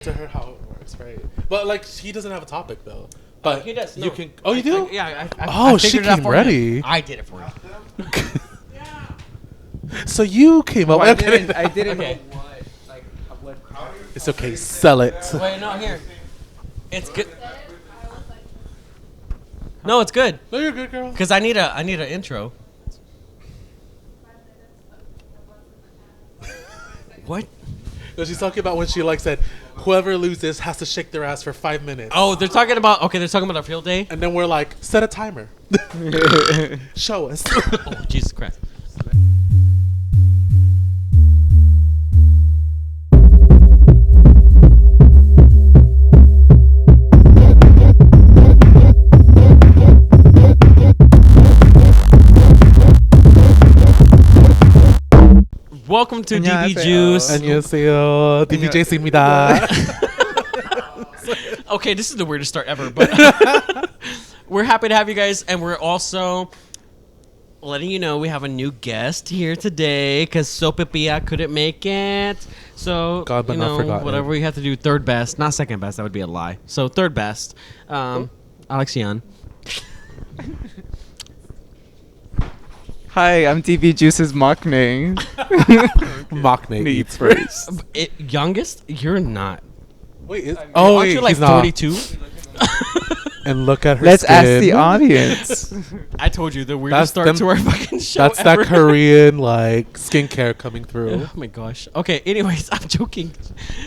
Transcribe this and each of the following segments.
to her how it works, right? But like, he doesn't have a topic though. But he does. You No. can. Oh, you do? I she figured it out came for ready. him. I did it for him. So you came up. I didn't Okay. know what. It's okay. Sell it. Wait, no, here. It's good. No, it's good. No, you're good, girl. Cause I need an intro. What? No, she's talking about when she like said, whoever loses has to shake their ass for 5 minutes. Oh, they're talking about our field day. And then we're like, set a timer. Show us. Oh, Jesus Christ. Welcome to DB Juice. 안녕하세요. DBJuice입니다. Okay, this is the weirdest start ever, but we're happy to have you guys, and we're also letting you know we have a new guest here today because Sophie couldn't make it. So, God, but not forgotten. whatever we have to do, third best, not second best, that would be a lie. So, third best, Alexxyunn. Hi, I'm DB Juice's mock name. Mock name Eats first. Youngest? You're not. Wait, Aren't you like he's not. 42? And look at her Let's skin. ask the audience. I told you the weirdest start to our fucking show. That's ever. that Korean like skincare coming through. Oh my gosh. Okay, anyways, I'm joking.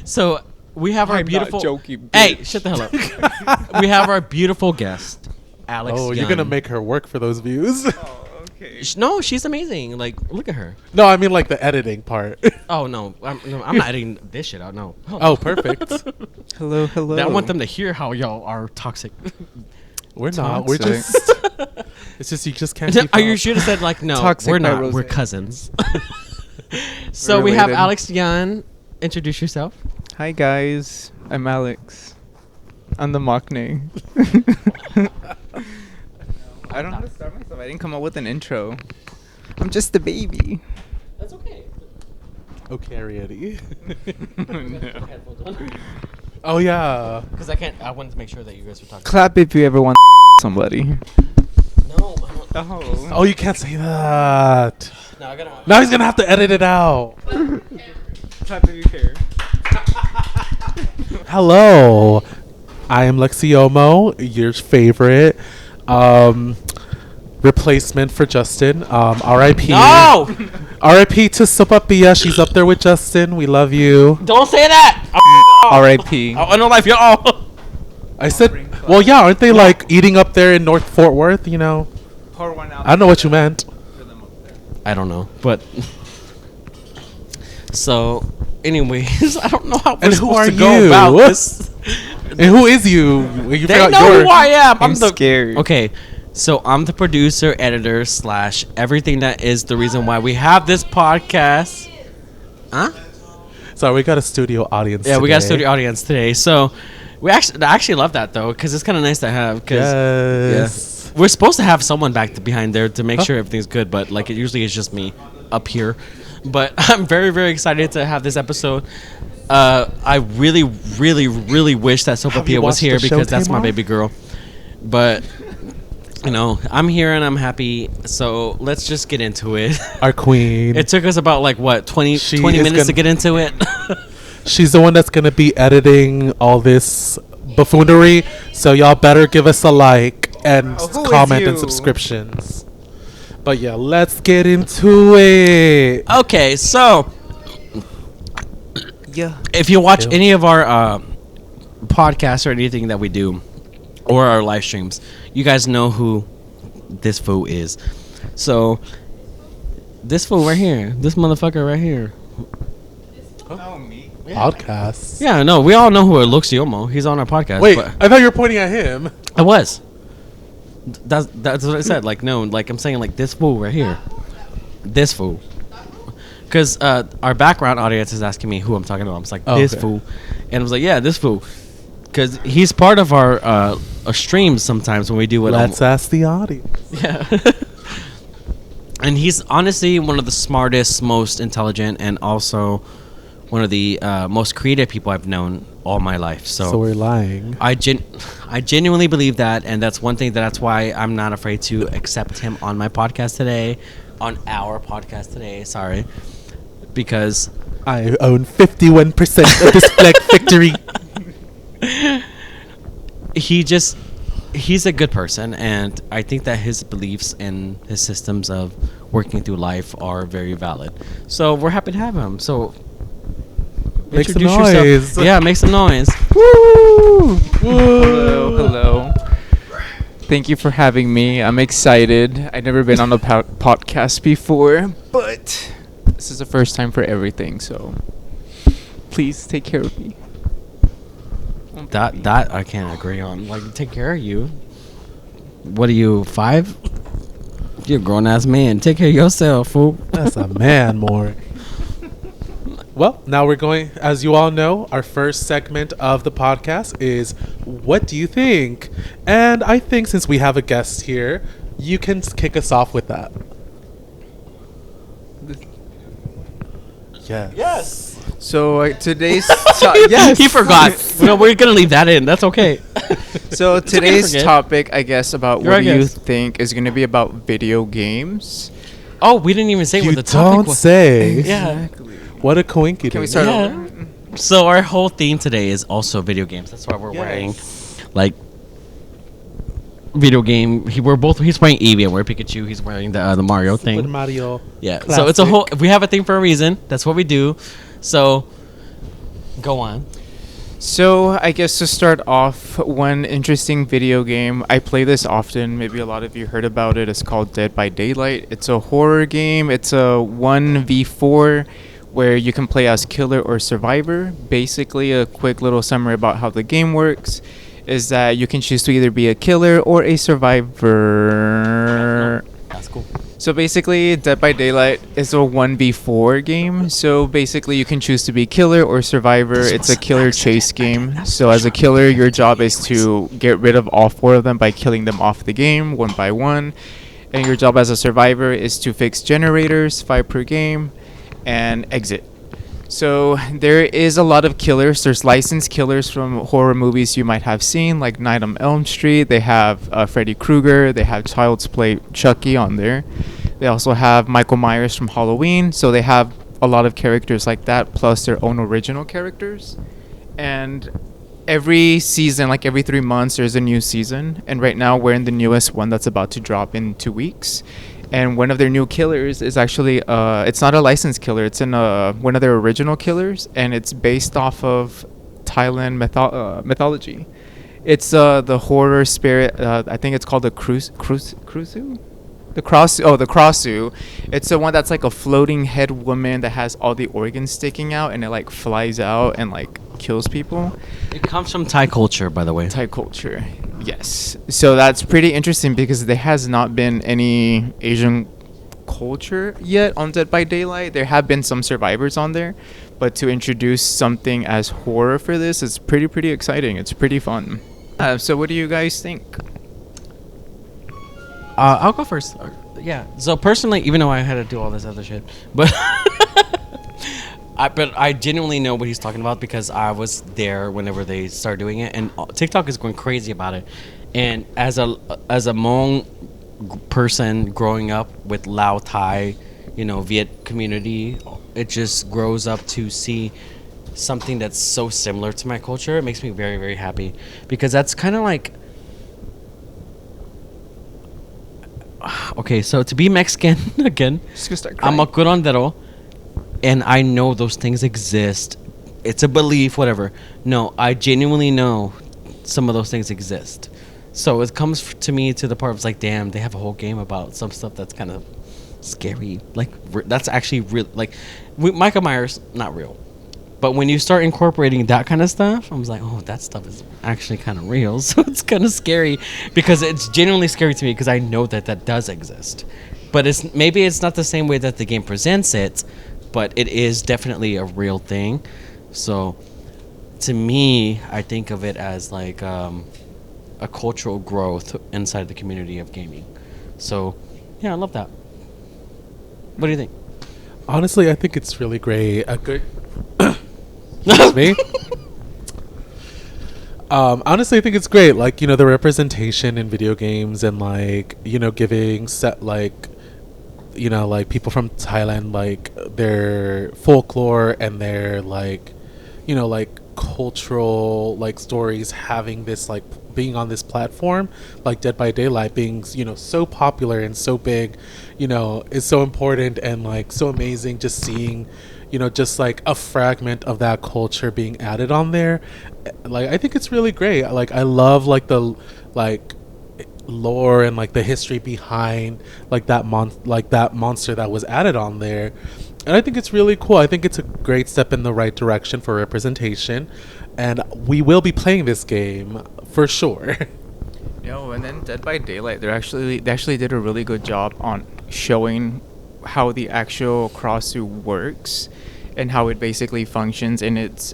So we have our I'm not beautiful joking, Hey, bitch. shut the hell up. We have our beautiful guest, Alex. Oh, you're gonna make her work for those views. Okay. No, she's amazing. Like, look at her. No, I mean like the editing part. Oh no, I'm not editing this shit out. No. Oh, perfect. Hello. I want them to hear how y'all are toxic. We're not. We're Toxic. just. It's just you just can't. Keep Are you up. should have said like no? Toxic we're by not. Rose. We're cousins. So we have Related. Alexxyunn. Introduce yourself. Hi guys, I'm Alex. I'm the mock name. I don't know how to start myself. I didn't come up with an intro. I'm just a baby. That's okay. Okay, Ariety. No. Oh yeah. Because I wanted to make sure that you guys were talking. Clap if you ever want somebody. No, I don't. Oh. Oh, you can't say that. No, I gotta. Now he's gonna have to edit it out. Clap if you care. Hello, I am Luxiyomo, your favorite replacement for Justin. R.I.P. No! R.I.P. to Sophie. She's up there with Justin. We love you. Don't say that. R.I.P. Oh, no life, y'all. I said, well, yeah, aren't they like eating up there in North Fort Worth? You know, Pour one out. I don't know what you meant. I don't know, but so, anyways, I don't know how we're And who supposed are to go you? about this. And who is you? You They forgot know your- who I am. I'm the scared. Okay, so I'm the producer, editor / everything that is the reason why we have this podcast. Huh? Sorry, we got a studio audience. Yeah, we got a today. studio audience today. So I actually love that though, because it's kind of nice to have. Yes. We're supposed to have someone back behind there to make sure everything's good, but like it usually is just me up here. But I'm very, very excited to have this episode. I really, really, really wish that Sophie was watched here the show, because that's my Tamar? baby girl. But you know, I'm here and I'm happy. So let's just get into it. Our queen. It took us about like what 20 She 20 is minutes to gonna- get into it. She's the one that's gonna be editing all this buffoonery. So y'all better give us a like and Oh, who is comment and you? subscriptions. But yeah, let's get into it. Okay, so Yeah. if you watch Ew. any of our podcasts or anything that we do or our live streams, you guys know who this fool is. So this fool right here, this motherfucker right here. Oh, me. Podcasts. Yeah, no, we all know who Luxiyomo. He's on our podcast. Wait, but I thought you were pointing at him. I was. That's what I said. Like no, like I'm saying like this fool right here, this fool. Because our background audience is asking me who I'm talking about. I'm just like this okay. fool, and I was like, yeah, this fool. Because he's part of our streams sometimes when we do it. Let's ask the audience. Yeah. And he's honestly one of the smartest, most intelligent, and also one of the most creative people I've known all my life. So we're lying. I genuinely believe that, and that's one thing that's why I'm not afraid to accept him on my podcast today, on our podcast today. Sorry, because I own 51% of this flag victory. He's a good person, and I think that his beliefs and his systems of working through life are very valid. So we're happy to have him. So Make some introduce noise. yourself. Yeah, make some noise. Woo! Hello. Thank you for having me. I'm excited. I've never been on a podcast before, but this is the first time for everything, so please take care of me. That I can't agree on. Like, take care of you. What are you, 5? You're a grown ass man. Take care of yourself, fool. That's a man more. Well, now we're going, as you all know, our first segment of the podcast is What Do You Think? And I think since we have a guest here, you can kick us off with that. Yes. So today's yes, He forgot. No, we're gonna leave that in. That's okay. So It's okay to today's forget. topic, I guess, about You're what our do you guest. think is going to be about video games. Oh, we didn't even say You what the topic don't was. say. Yeah. What a coincidence. Can we start Yeah. over? So our whole theme today is also video games. That's why we're wearing, like, video game. He's wearing Eevee. I'm wearing Pikachu. He's wearing the Mario Super thing. Mario. Yeah. So it's a Classic. whole. We have a thing for a reason. That's what we do. So, go on. So I guess to start off, one interesting video game, I play this often, maybe a lot of you heard about it, it's called Dead by Daylight. It's a horror game, it's a 1v4 where you can play as killer or survivor. Basically, a quick little summary about how the game works is that you can choose to either be a killer or a survivor. That's cool. So basically, Dead by Daylight is a 1v4 game. So basically, you can choose to be killer or survivor. It's a killer chase game. So as a killer, your job is to get rid of all 4 of them by killing them off the game one by one. And your job as a survivor is to fix generators, 5 per game, and exit. So there is a lot of killers. There's licensed killers from horror movies you might have seen, like Night on Elm Street. They have Freddy Krueger. They have Child's Play Chucky on there. They also have Michael Myers from Halloween. So they have a lot of characters like that, plus their own original characters. And every season, like every 3 months, there's a new season. And right now we're in the newest one that's about to drop in 2 weeks. And one of their new killers is actually, it's not a licensed killer. It's in one of their original killers, and it's based off of Thailand mythology. It's the horror spirit. I think it's called the Krusu? The Krossu. It's the one that's like a floating head woman that has all the organs sticking out, and it like flies out and like kills people. It comes from Thai culture, by the way. Thai culture, yes. So that's pretty interesting because there has not been any Asian culture yet on Dead by Daylight. There have been some survivors on there, but to introduce something as horror for this is pretty exciting. It's pretty fun. So what do you guys think? I'll go first. Yeah. So personally, even though I had to do all this other shit, but I genuinely know what he's talking about because I was there whenever they started doing it, and TikTok is going crazy about it. And as a Hmong person growing up with Lao Thai, Viet community, it just grows up to see something that's so similar to my culture. It makes me very, very happy because that's kind of like. Okay, so to be Mexican again, Just gonna start I'm a crying. curandero, and I know those things exist. It's a belief, whatever. No, I genuinely know some of those things exist. So it comes to me to the part of it's like, damn, they have a whole game about some stuff that's kind of scary. Like that's actually real. Like Michael Myers, not real. But when you start incorporating that kind of stuff, I was like, oh, that stuff is actually kind of real. So it's kind of scary because it's genuinely scary to me because I know that does exist. But maybe it's not the same way that the game presents it, but it is definitely a real thing. So to me, I think of it as like a cultural growth inside the community of gaming. So yeah, I love that. What do you think? Honestly, I think it's really great. A good. Excuse me. Honestly, I think it's great. Like, the representation in video games and like, giving set like people from Thailand like their folklore and their like, like cultural like stories having this like being on this platform like Dead by Daylight being so popular and so big, is so important and like so amazing just seeing just like a fragment of that culture being added on there. Like I think it's really great. Like I love like the like lore and like the history behind like that monster that was added on there. And I think it's really cool. I think it's a great step in the right direction for representation, and we will be playing this game for sure. And then Dead by Daylight, they actually did a really good job on showing how the actual cross-suit works and how it basically functions in its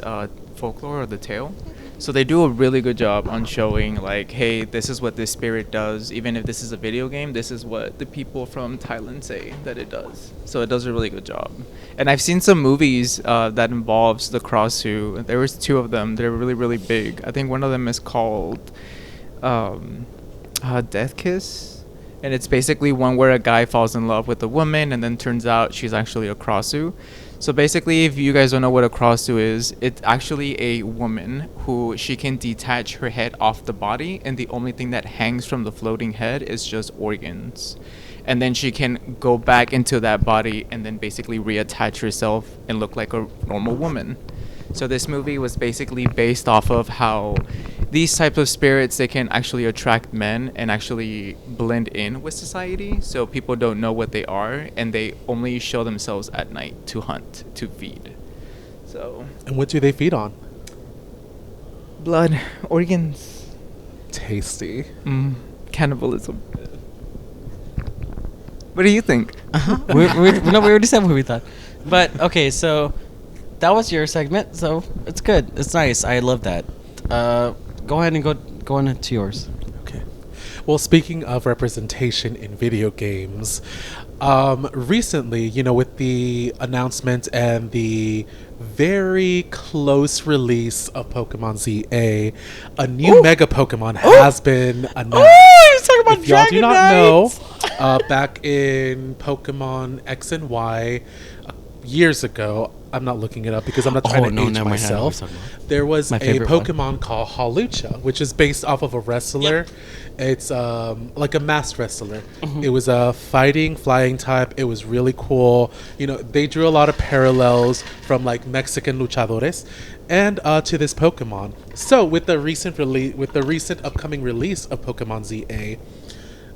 folklore or the tale. So they do a really good job on showing like, hey, this is what this spirit does. Even if this is a video game, this is what the people from Thailand say that it does. So it does a really good job. And I've seen some movies that involves the cross-suit. There was 2 of them. They're really, really big. I think one of them is called Death Kiss. And it's basically one where a guy falls in love with a woman and then turns out she's actually a cross-suit. So basically, if you guys don't know what a cross-suit is, it's actually a woman who she can detach her head off the body, and the only thing that hangs from the floating head is just organs. And then she can go back into that body and then basically reattach herself and look like a normal woman. So this movie was basically based off of how these types of spirits, they can actually attract men and actually blend in with society. So people don't know what they are, and they only show themselves at night to hunt, to feed. So. And what do they feed on? Blood, organs. Tasty. Cannibalism. What do you think? we already said what we thought. But okay, so that was your segment, so it's good. It's nice. I love that. Go ahead and go on to yours. Okay. Well, speaking of representation in video games, recently, with the announcement and the very close release of Pokemon ZA, a new Mega Pokemon has been announced. Oh, you're talking about if y'all do not Dragonite. know, back in Pokemon X and Y years ago, I'm not looking it up because I'm not trying to age myself. There was a Pokemon called Hawlucha, which is based off of a wrestler. Yep. It's like a masked wrestler. Mm-hmm. It was a fighting, flying type. It was really cool. They drew a lot of parallels from like Mexican luchadores and to this Pokemon. So with the recent upcoming release of Pokemon ZA,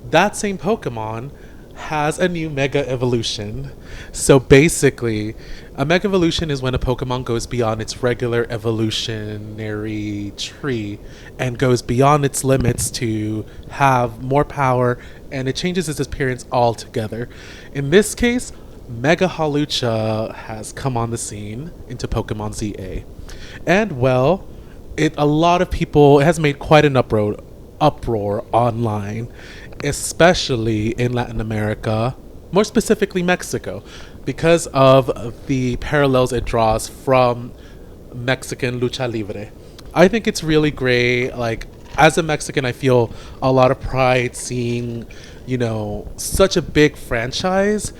that same Pokemon has a new Mega Evolution. So basically, a Mega Evolution is when a Pokemon goes beyond its regular evolutionary tree and goes beyond its limits to have more power, and it changes its appearance altogether. In this case, Mega Hawlucha has come on the scene into Pokemon ZA. And well, it has made quite an uproar online, especially in Latin America, more specifically Mexico, because of the parallels it draws from Mexican lucha libre. I think it's really great. Like, as a Mexican, I feel a lot of pride seeing, such a big franchise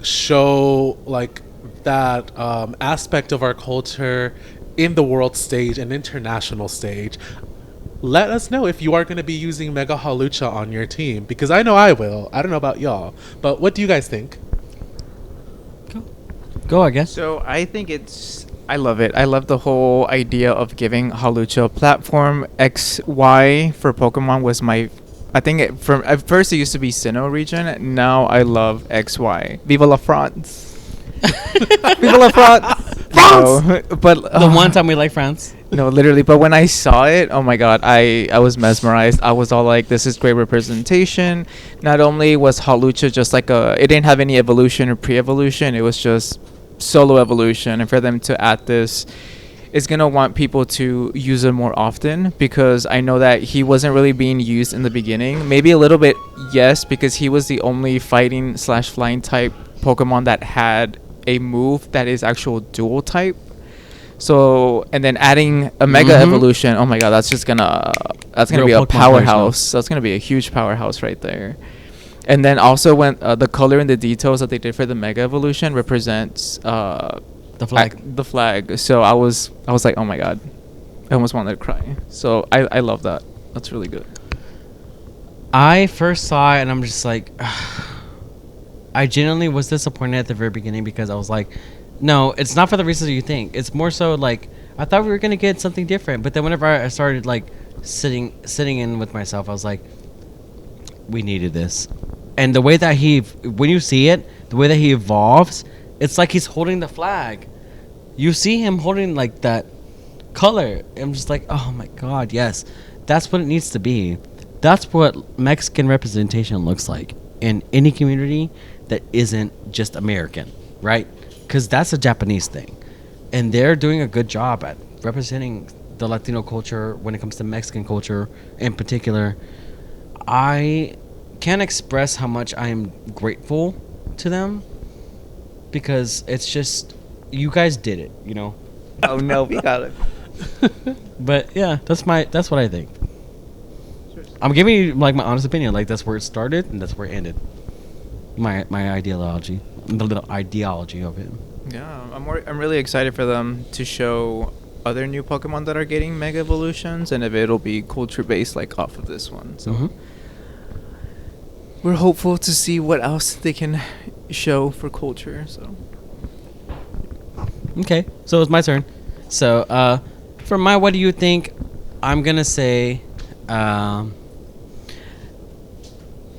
show like that aspect of our culture in the world stage and international stage. Let us know if you are going to be using Mega Hawlucha on your team, because I know I will. I don't know about y'all, but what do you guys think? Go, I guess. So I think I love it. I love the whole idea of giving Hawlucha a platform. XY for Pokemon was at first it used to be Sinnoh region. Now I love XY. Viva la France. Viva la France. France! No, but the one time we like France. No, literally. But when I saw it, oh my god, I was mesmerized. I was all like, this is great representation. Not only was Hawlucha just like it didn't have any evolution or pre-evolution. It was just solo evolution. And for them to add this, it's going to want people to use it more often, because I know that he wasn't really being used in the beginning. Maybe a little bit, yes, because he was the only fighting/flying type Pokemon that had a move that is actual dual type. So and then adding a Mega Evolution. Oh my God, that's gonna Real be a Pokemon powerhouse. That's gonna be a huge powerhouse right there. And then also when the color and the details that they did for the Mega Evolution represents The flag. the flag. So I was like, oh my God, I almost wanted to cry. So I love that. That's really good. I first saw it and I'm just like, I genuinely was disappointed at the very beginning because I was like, no, it's not for the reasons you think. It's more so like I thought we were gonna get something different. But then whenever I started like sitting in with myself, I was like, we needed this. And the way that when you see it, the way that he evolves, it's like he's holding the flag. You see him holding like that color. I'm just like, oh my God, yes, that's what it needs to be. That's what Mexican representation looks like in any community that isn't just American, right? Because that's a Japanese thing. And they're doing a good job at representing the Latino culture when it comes to Mexican culture in particular. I can't express how much I am grateful to them because it's just, you guys did it, you know? Oh no, we got it. But yeah, that's what I think. I'm giving you like my honest opinion. Like that's where it started and that's where it ended. My ideology, the little ideology of it. Yeah, I'm really excited for them to show other new Pokemon that are getting Mega Evolutions and if it'll be culture based like off of this one. So we're hopeful to see what else they can show for culture. So okay, so it's my turn. So for my what do you think, I'm gonna say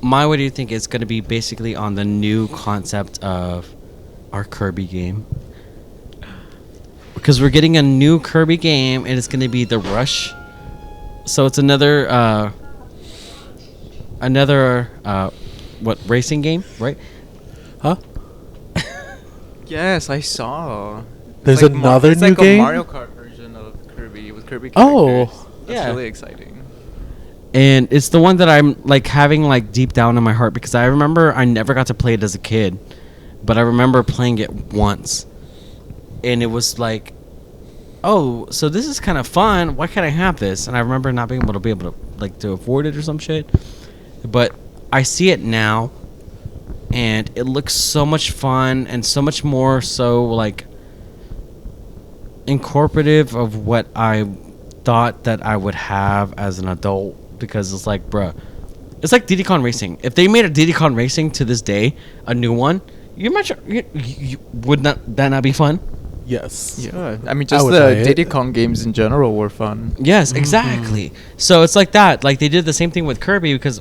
my what do you think is going to be basically on the new concept of our Kirby game, because we're getting a new Kirby game and it's going to be the Rush. So it's another what, racing game, right? Huh? yes, I saw. There's another it's new like game? a Mario Kart version of Kirby with Kirby characters. Oh. That's Yeah. really exciting. And it's the one that I'm like having like deep down in my heart because I remember I never got to play it as a kid, but I remember playing it once, and it was like, oh, so this is kind of fun. Why can't I have this? And I remember not being able to like to afford it or some shit, but I see it now, and it looks so much fun and so much more so like incorporative of what I thought that I would have as an adult. Because it's like, bruh, it's like Diddy Kong Racing. If they made a Diddy Kong Racing to this day, a new one, you would that not be fun? Yes. Yeah, I mean, just the Diddy Kong games in general were fun. Yes, exactly. So it's like that. Like they did the same thing with Kirby because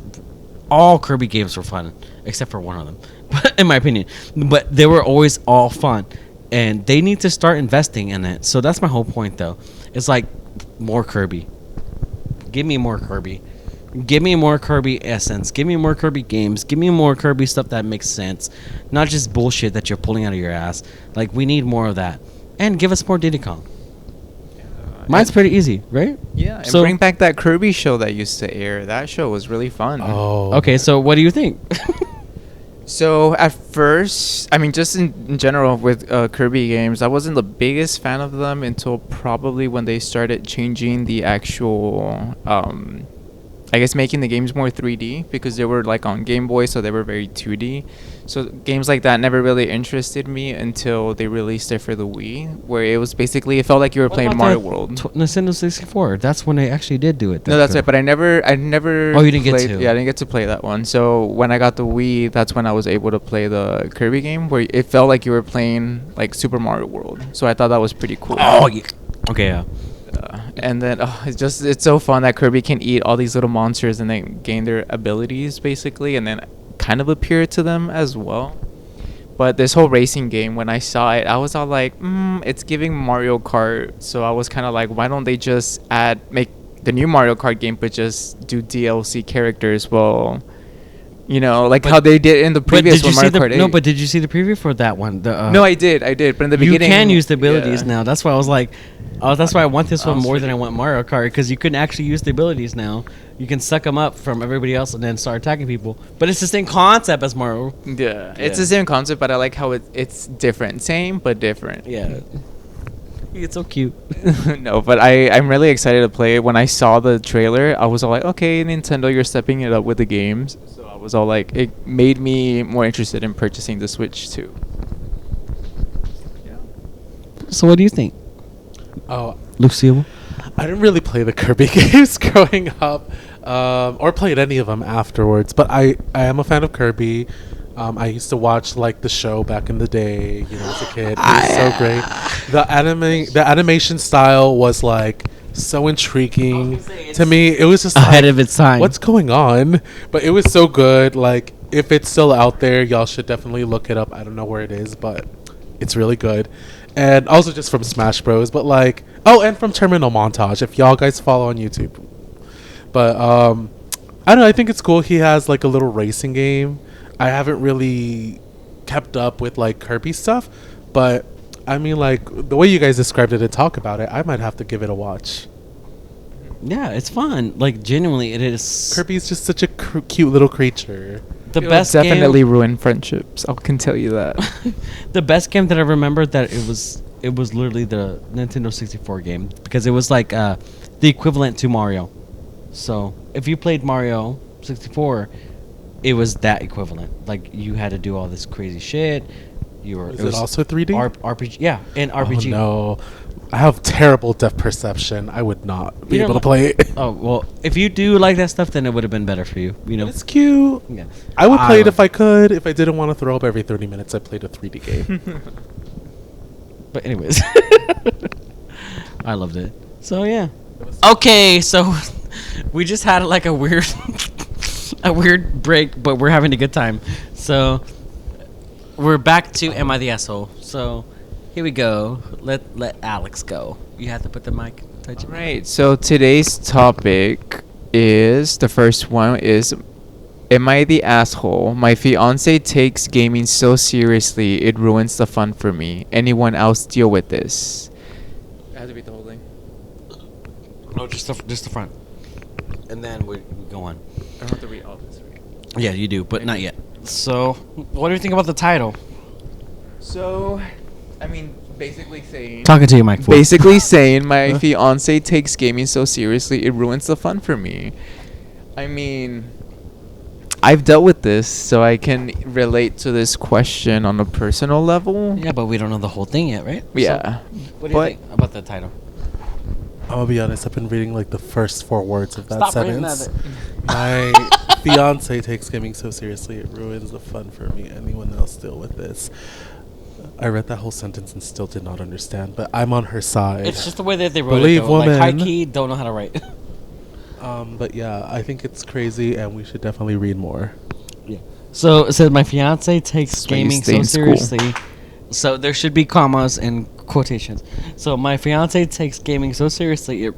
all Kirby games were fun except for one of them, in my opinion. But they were always all fun, and they need to start investing in it. So that's my whole point, though. It's like more Kirby. Give me more Kirby. Give me more Kirby essence. Give me more Kirby games. Give me more Kirby stuff that makes sense. Not just bullshit that you're pulling out of your ass. Like, we need more of that. And give us more Diddy Kong. Mine's pretty easy, right? Yeah, and So- bring back that Kirby show that used to air. That show was really fun. Oh. Okay, so what do you think? So at first, I mean, just in general with Kirby games, I wasn't the biggest fan of them until probably when they started changing the actual, I guess making the games more 3D because they were like on Game Boy, so they were very 2D. So games like that never really interested me until they released it for the Wii, where it was basically, it felt like you were playing Mario World. Nintendo 64. That's when they actually did do it. No, that's right. But I never. Oh, you didn't get played, to. Yeah, I didn't get to play that one. So when I got the Wii, that's when I was able to play the Kirby game, where it felt like you were playing like Super Mario World. So I thought that was pretty cool. Oh yeah. Okay, yeah. And then it's so fun that Kirby can eat all these little monsters and they gain their abilities basically, and then kind of appear to them as well. But this whole racing game, when I saw it, I was all like, it's giving Mario Kart. So I was kind of like, why don't they just make the new Mario Kart game, but just do DLC characters? Well, you know, like how they did in the previous one, Mario Kart 8. No, but did you see the preview for that one? No, I did. But in the beginning, you can use the abilities yeah. now. That's why I was like, that's why I want this one more than I want Mario Kart, because you can actually use the abilities now. You can suck them up from everybody else and then start attacking people. But it's the same concept as Mario. Yeah, it's the same concept, but I like how it's different. Same, but different. Yeah. It's so cute. No, but I'm really excited to play it. When I saw the trailer, I was all like, okay, Nintendo, you're stepping it up with the games. So I was all like, it made me more interested in purchasing the Switch too. So what do you think, Oh, Luxiyomo? I didn't really play the Kirby games growing up, or played any of them afterwards. But I am a fan of Kirby. I used to watch like the show back in the day, as a kid. It was so great. The animation style was like so intriguing to me. It was just Ahead like, of its time. what's going on? But it was so good. Like, if it's still out there, y'all should definitely look it up. I don't know where it is, but it's really good. And also just from Smash Bros. But like, and from Terminal Montage, if y'all guys follow on YouTube. But I don't know. I think it's cool. He has like a little racing game. I haven't really kept up with like Kirby stuff, but I mean, like the way you guys described it and talk about it, I might have to give it a watch. Yeah, it's fun. Like genuinely, it is. Kirby's just such a cute little creature. The It'll best definitely game, ruin friendships. I can tell you that. the best game that I remember that it was literally the Nintendo 64 game because it was like the equivalent to Mario. So if you played Mario 64, it was that equivalent. Like you had to do all this crazy shit. Is it also 3D? RPG, yeah, and RPG. Oh no, I have terrible depth perception. I would not be You able to don't play it. Oh well, if you do like that stuff, then it would have been better for you. It's cute. Yeah. I would play it love if I could. If I didn't want to throw up every 30 minutes, I played a 3D game. But anyways, I loved it. So yeah. Okay, so we just had like a weird, a weird break, but we're having a good time. So we're back to Am I the Asshole? So here we go. Let Alex go. You have to put the mic. Touch it. Right. So today's topic is the first one is, am I the asshole? My fiance takes gaming so seriously it ruins the fun for me. Anyone else deal with this? I have to read the whole thing. No, just the front, and then we go on. I don't have to read all this. Right? Yeah, you do, but not yet. So, what do you think about the title? So, I mean, basically saying. Talking to you, Mike. Basically saying my fiance takes gaming so seriously it ruins the fun for me. I mean, I've dealt with this, so I can relate to this question on a personal level. Yeah, but we don't know the whole thing yet, right? Yeah. So, what do you think about the title? I'm gonna be honest. I've been reading like the first 4 words of that Stop reading sentence. that. My fiance takes gaming so seriously it ruins the fun for me. Anyone else deal with this? I read that whole sentence and still did not understand, but I'm on her side. It's just the way that they wrote Believe it, though. Like, high woman. key, don't know how to write. But yeah, I think it's crazy, and we should definitely read more. Yeah. So it says my fiance takes That's why you gaming stay so in school. seriously. So there should be commas and quotations. So my fiance takes gaming so seriously, it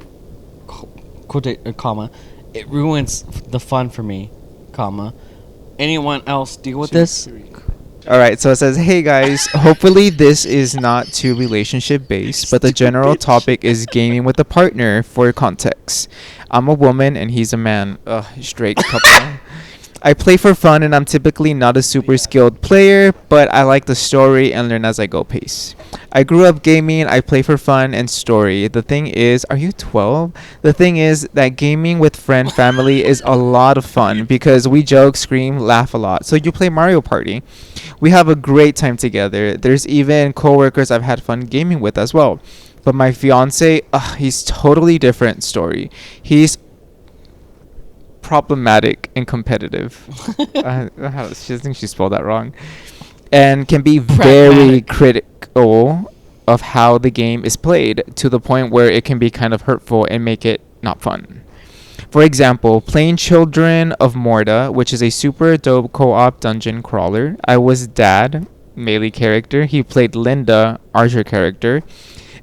comma, it ruins the fun for me, comma. Anyone else deal with this? All right, so it says, hey guys, hopefully this is not too relationship based, but the general topic is gaming with a partner for context. I'm a woman and he's a man. Straight couple. I play for fun and I'm typically not a super skilled player, but I like the story and learn as I go pace. I grew up gaming, I play for fun and story. The thing is, are you 12? The thing is that gaming with friend family is a lot of fun because we joke, scream, laugh a lot. So you play Mario Party. We have a great time together. There's even coworkers I've had fun gaming with as well. But my fiance, he's totally different story. He's problematic and competitive. I think she spelled that wrong. And can be very critical of how the game is played to the point where it can be kind of hurtful and make it not fun. For example, playing Children of Morta, which is a super dope co-op dungeon crawler. I was Dad, melee character. He played Linda, archer character.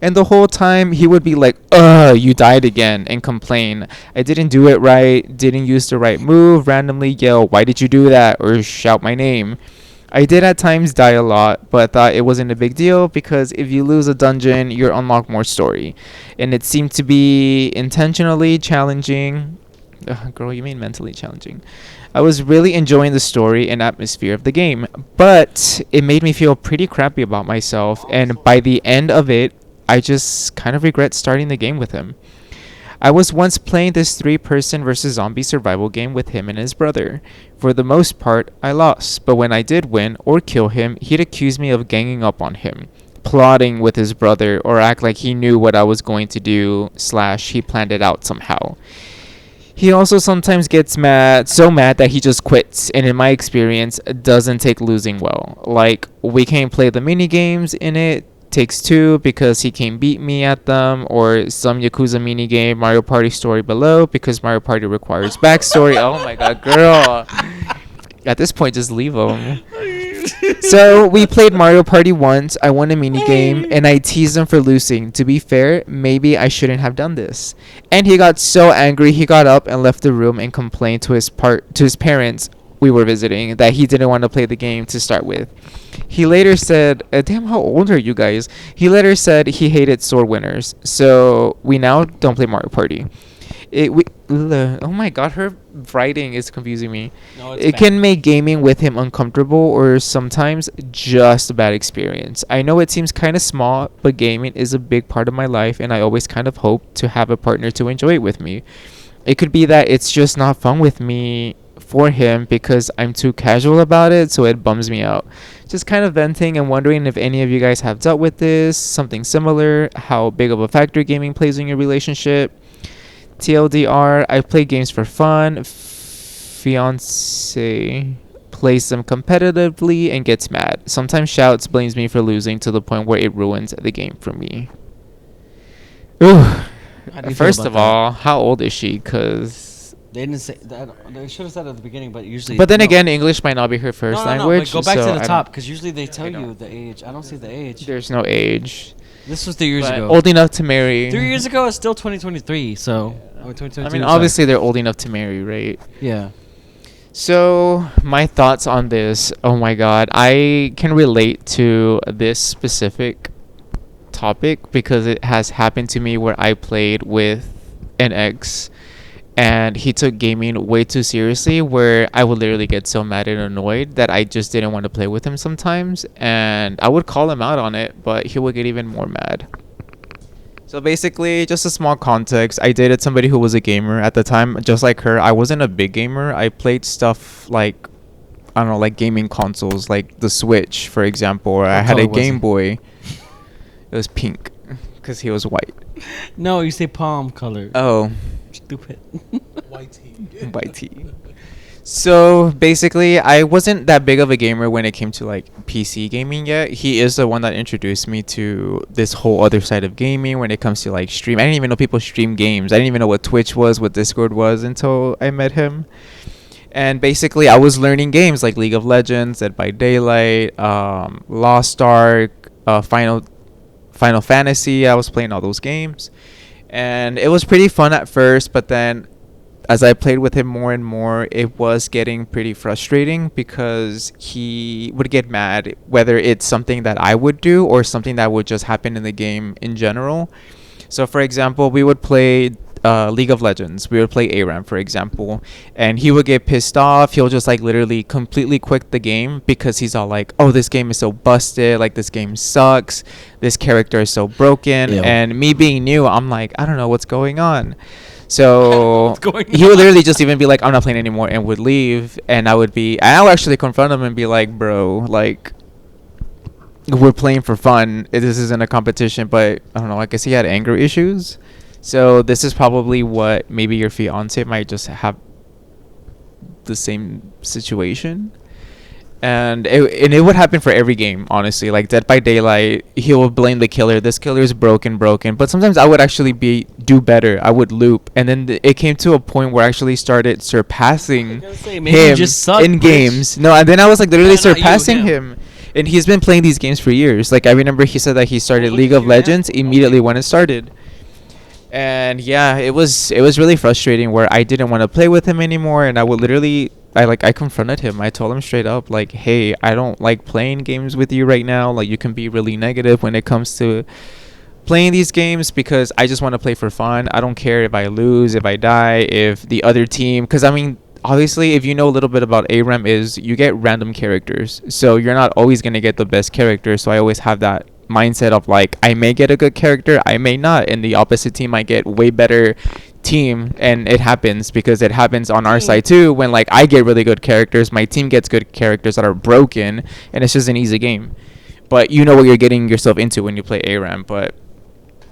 And the whole time he would be like, you died again, and complain. I didn't do it right, didn't use the right move, randomly yell, why did you do that? Or shout my name. I did at times die a lot, but thought it wasn't a big deal because if you lose a dungeon, you unlock more story. And it seemed to be intentionally challenging. Girl, you mean mentally challenging. I was really enjoying the story and atmosphere of the game, but it made me feel pretty crappy about myself, and by the end of it, I just kind of regret starting the game with him. I was once playing this 3-person versus zombie survival game with him and his brother. For the most part, I lost, but when I did win or kill him, he'd accuse me of ganging up on him, plotting with his brother, or act like he knew what I was going to do / he planned it out somehow. He also sometimes gets so mad that he just quits, and in my experience, doesn't take losing well. Like, we can't play the mini games in it, takes 2 because he can't beat me at them, or some Yakuza mini game, Mario Party story below because Mario Party requires backstory. Oh my god, girl. At this point, just leave him. So we played Mario Party once. I won a mini game and I teased him for losing. To be fair, maybe I shouldn't have done this. And he got so angry he got up and left the room and complained to his parents we were visiting that he didn't want to play the game to start with. He later said, damn, how old are you guys? He later said he hated sword winners. So we now don't play Mario Party. Oh my god, her writing is confusing me. No, it can make gaming with him uncomfortable or sometimes just a bad experience. I know it seems kind of small, but gaming is a big part of my life and I always kind of hope to have a partner to enjoy it with me. It could be that it's just not fun with me for him because I'm too casual about it, so it bums me out. Just kind of venting and wondering if any of you guys have dealt with this, something similar, how big of a factor gaming plays in your relationship. TLDR, I play games for fun. Fiance plays them competitively and gets mad. Sometimes shouts, blames me for losing to the point where it ruins the game for me. Ooh. First of all, how old is she? Because they didn't say that. They should have said at the beginning, but usually. But then again, English might not be her first language. Go back so to the top because usually they tell you the age. I don't see the age. There's no age. This was 3 years ago. Old enough to marry. 3 years ago, it's still 2023. So. Yeah. 2022, I mean, obviously they're old enough to marry, right? Yeah. So my thoughts on this. Oh my god, I can relate to this specific topic because it has happened to me where I played with an ex and he took gaming way too seriously, where I would literally get so mad and annoyed that I just didn't want to play with him sometimes, and I would call him out on it, but he would get even more mad. So basically, just a small context, I dated somebody who was a gamer at the time. Just like her, I wasn't a big gamer. I played stuff like, I don't know, like gaming consoles, like the Switch, for example, or I had a Game Boy. It was pink because he was white. No, you say palm color. Oh. Stupid. Whitey. So basically, I wasn't that big of a gamer when it came to like PC gaming yet. He is the one that introduced me to this whole other side of gaming when it comes to like stream. I didn't even know people stream games. I didn't even know what Twitch was, what Discord was until I met him. And basically, I was learning games like League of Legends, Dead by Daylight, Lost Ark, Final Fantasy. I was playing all those games. And it was pretty fun at first, but then as I played with him more and more, it was getting pretty frustrating because he would get mad whether it's something that I would do or something that would just happen in the game in general. So for example, we would play League of Legends. We would play ARAM, for example, and he would get pissed off. He'll just like literally completely quit the game because he's all like, oh, this game is so busted, like this game sucks, this character is so broken. Ew. And me being new, I'm like, I don't know what's going on. So he would literally just even be like, I'm not playing anymore, and would leave. And I would actually confront him and be like, bro, like, we're playing for fun. This isn't a competition. But I don't know, I guess he had anger issues. So this is probably what maybe your fiance might just have the same situation. And it would happen for every game, honestly. Like Dead by Daylight, he will blame the killer. This killer is broken. But sometimes I would actually do better. I would loop. And then it came to a point where I actually started surpassing him in games. No, and then I was like literally surpassing him. And he's been playing these games for years. Like I remember he said that he started League of Legends immediately when it started. And yeah, it was really frustrating where I didn't want to play with him anymore, and I would literally I confronted him. I told him straight up, like, hey, I don't like playing games with you right now. Like, you can be really negative when it comes to playing these games because I just want to play for fun. I don't care if I lose, if I die, if the other team, because I mean, obviously, if you know a little bit about ARAM, is you get random characters, so you're not always going to get the best character. So I always have that mindset of like, I may get a good character, I may not, and the opposite team might get way better team. And it happens because it happens on our side too, when like I get really good characters, my team gets good characters that are broken, and it's just an easy game. But you know what you're getting yourself into when you play ARAM. But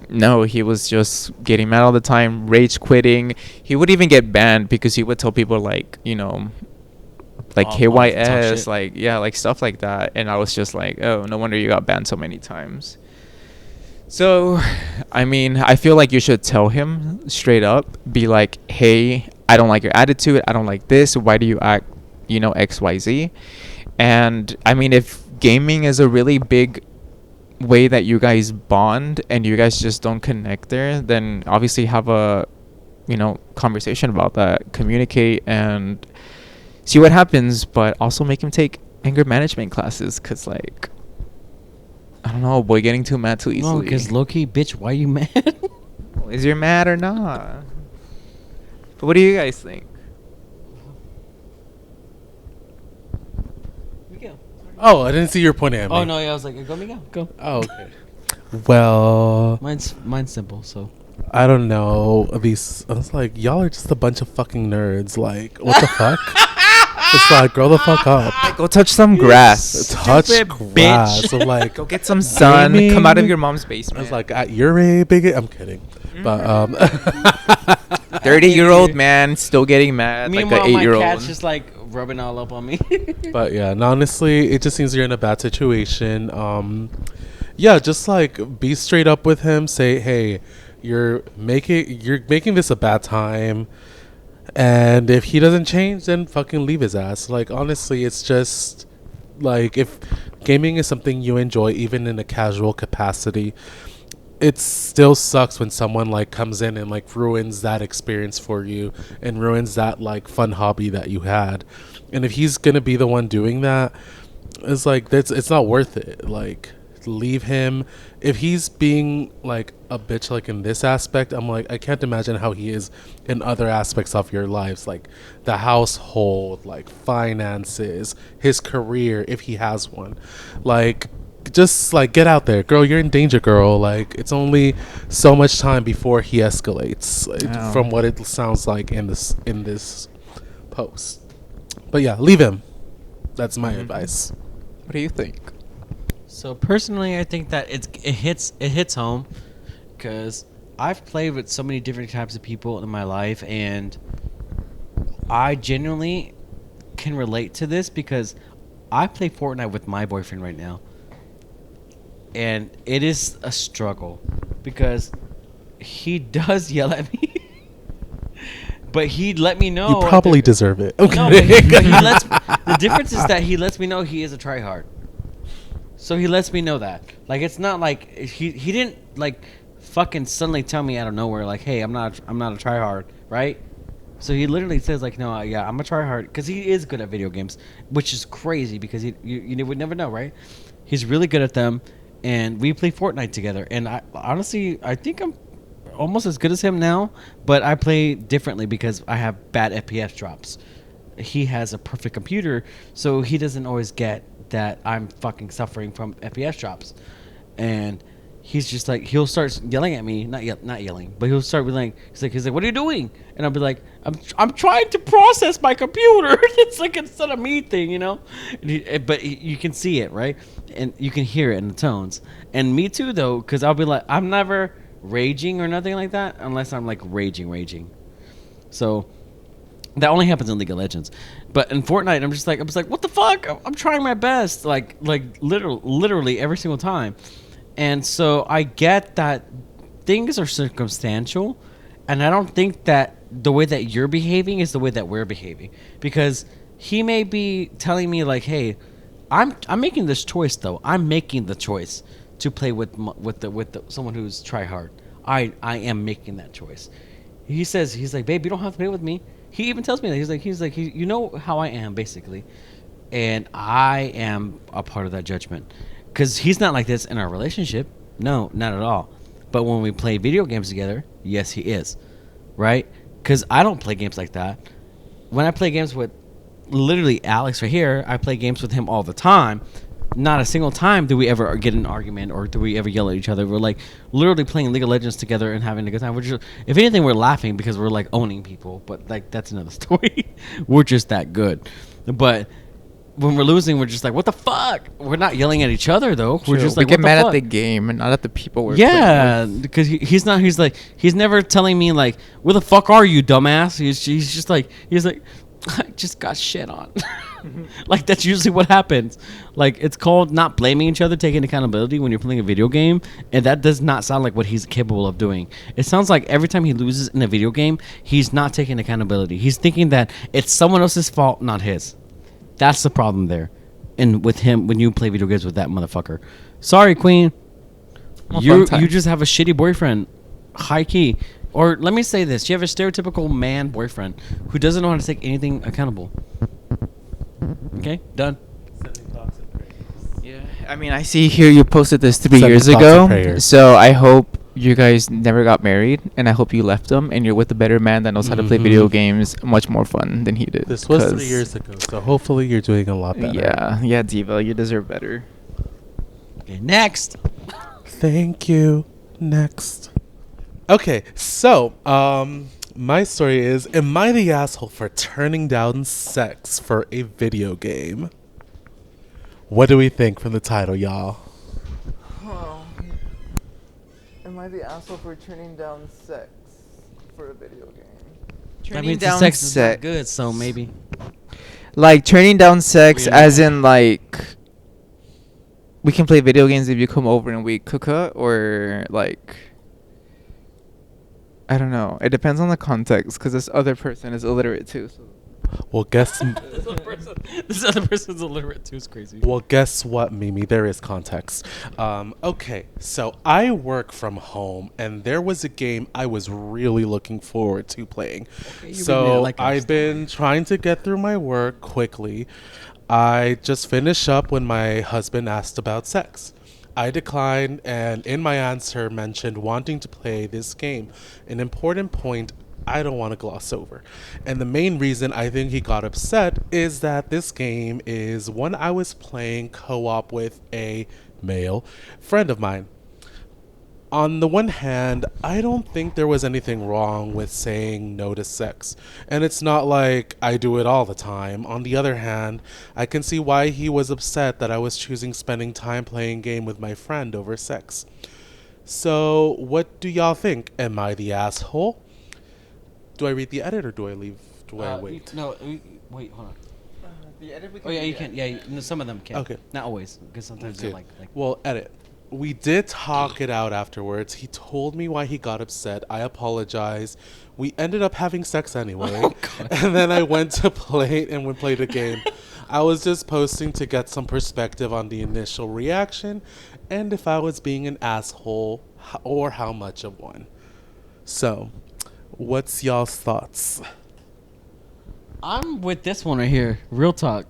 no, he was just getting mad all the time, rage quitting. He would even get banned because he would tell people like, you know, like KYS, like, yeah, like stuff like that. And I was just like, oh, no wonder you got banned so many times. So, I mean, I feel like you should tell him straight up, be like, hey, I don't like your attitude, I don't like this, why do you act, you know, XYZ. And I mean, if gaming is a really big way that you guys bond and you guys just don't connect there, then obviously have a, you know, conversation about that, communicate and see what happens. But also make him take anger management classes, because like, I don't know, boy getting too mad too easily. No, because low-key, bitch, why you mad? Is you mad or not? But what do you guys think? Oh, I didn't see your pointing at me. Oh no, yeah, I was like, go Miguel, go. Oh, okay. Well, mine's simple, so. I don't know. I was like, y'all are just a bunch of fucking nerds. Like, what the fuck? It's like, grow the fuck up. Go touch some grass. Touch grass. Bitch. So like, Go get some sun. Gaming. Come out of your mom's basement. I was like, at your age, bigot. I'm kidding. But 30-year-old man still getting mad like Meanwhile, an 8-year-old. my cat's just like rubbing all up on me. But yeah, and honestly, it just seems you're in a bad situation. Yeah, just like be straight up with him. Say, hey, you're making this a bad time, and if he doesn't change, then fucking leave his ass. Like, honestly, it's just like, if gaming is something you enjoy, even in a casual capacity, it still sucks when someone like comes in and like ruins that experience for you and ruins that like fun hobby that you had. And if he's gonna be the one doing that, it's like, it's not worth it. Like, leave him. If he's being like a bitch like in this aspect, I'm like, I can't imagine how he is in other aspects of your lives, like the household, like finances, his career, if he has one. Like, just like, get out there, girl. You're in danger, girl. Like, it's only so much time before he escalates, from what it sounds like in this post. But yeah, leave him. That's my advice. What do you think? So personally, I think that it hits home, because I've played with so many different types of people in my life, and I genuinely can relate to this because I play Fortnite with my boyfriend right now. And it is a struggle because he does yell at me, but he let me know. You probably deserve it. Okay. No, but he the difference is that he lets me know he is a tryhard. So he lets me know that. Like, it's not like he didn't like fucking suddenly tell me out of nowhere like, hey, I'm not a tryhard, right? So he literally says like, no, yeah, I'm a tryhard, because he is good at video games, which is crazy because you would never know, right? He's really good at them. And we play Fortnite together. And I honestly think I'm almost as good as him now. But I play differently because I have bad FPS drops. He has a perfect computer, so he doesn't always get that I'm fucking suffering from FPS drops. And he's just like, he'll start yelling at me, not yelling, but he'll start being like, he's like, what are you doing? And I'll be like, I'm trying to process my computer. It's like, it's not a me thing, you know. But you can see it, right? And you can hear it in the tones. And me too, though, because I'll be like, I'm never raging or nothing like that unless I'm like raging. So that only happens in League of Legends. But in Fortnite, I'm just like, what the fuck? I'm trying my best, like literally every single time. And so I get that things are circumstantial, and I don't think that the way that you're behaving is the way that we're behaving, because he may be telling me like, hey, I'm making this choice though. I'm making the choice to play with someone who's try hard. I am making that choice. He says, he's like, babe, you don't have to play with me. He even tells me that. He's like, you know how I am, basically, and I am a part of that judgment. Because he's not like this in our relationship. No, not at all. But when we play video games together, yes, he is. Right? Because I don't play games like that. When I play games with literally Alex right here, I play games with him all the time. not a single time do we ever get in an argument or do we ever yell at each other. We're like literally playing League of Legends together and having a good time. We're just, if anything, we're laughing because we're like owning people. But like that's another story. We're just that good. But when we're losing, we're just like, what the fuck? We're not yelling at each other though. We're just like, we get what the mad fuck? at the game and not at the people we're playing with. Because he's not. He's like, he's never telling me like, where the fuck are you, dumbass? He's just like, I just got shit on. Like that's usually what happens. Like it's called not blaming each other, taking accountability when you're playing a video game, and that does not sound like what he's capable of doing. It sounds like every time he loses in a video game, he's not taking accountability. He's thinking that it's someone else's fault, not his. That's the problem there. And with him, when you play video games with that motherfucker, sorry, Queen, you just have a shitty boyfriend, high key. Or let me say this: you have a stereotypical man boyfriend who doesn't know how to take anything accountable. Okay, done. Yeah, I mean, I see here you posted this 3 Sending years thoughts and ago. prayers. So I hope you guys never got married, and I hope you left him and you're with a better man that knows how to play video games much more fun than he did. This was 3 years ago, so hopefully you're doing a lot better. Yeah, Diva, you deserve better. Okay, next. Thank you. Next. Okay, so my story is, am I the asshole for turning down sex for a video game? What do we think from the title, y'all? Am I the asshole for turning down sex for a video game? That means the sex is not good, so maybe. Like turning down sex Really? as in like we can play video games if you come over and we cook or like I don't know. It depends on the context because this other person is illiterate too. So. Well, guess This other person's illiterate too. Is crazy. well, guess what, Mimi? There is context. Okay, so I work from home, and there was a game I was really looking forward to playing. Okay, So I've been trying to get through my work quickly. I just finished up when my husband asked about sex. I declined, and in my answer mentioned wanting to play this game. An important point I don't want to gloss over. And the main reason I think he got upset is that this game is one I was playing co-op with a male friend of mine. On the one hand, I don't think there was anything wrong with saying no to sex. And it's not like I do it all the time. On the other hand, I can see why he was upset that I was choosing spending time playing game with my friend over sex. So, what do y'all think? Am I the asshole? Do I read the edit or do I leave? Do I wait? Wait, hold on. The edit we Oh yeah, you can. Yeah, some of them can. Okay. Not always, because sometimes Okay. they're like. Well, edit. We did talk it out afterwards. He told me why he got upset. I apologized. We ended up having sex anyway. Oh, God. And then I went to play and we played a game. I was just posting to get some perspective on the initial reaction and if I was being an asshole or how much of one. So, what's y'all's thoughts? I'm with this one right here. Real talk.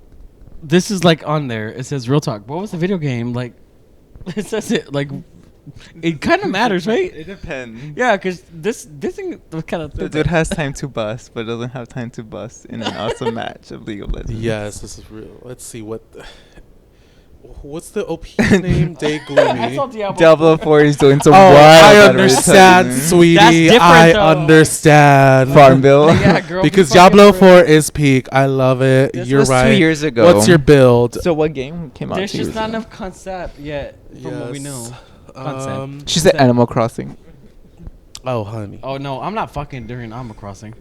This is like on there. It says real talk. What was the video game like? It says it like. It kind of matters, right? It depends. Yeah, because this thing was kind of. The dude has time to bust, but doesn't have time to bust in an awesome match of League of Legends. Yes, this is real. Let's see what's the OP's name? Day Gloomy. Diablo 4 is doing some Oh, wild I understand, advertising. sweetie. That's different, I though. Farmville. understand. Yeah, girl, Because be fucking Diablo for 4 it. is peak. I love it. This You're was right. 2 years ago. What's your build? So what game came out? There's 2 just years not ago? enough concept yet from what we know. Concept. She said Animal Crossing. Oh, honey. Oh no, I'm not fucking during Animal Crossing.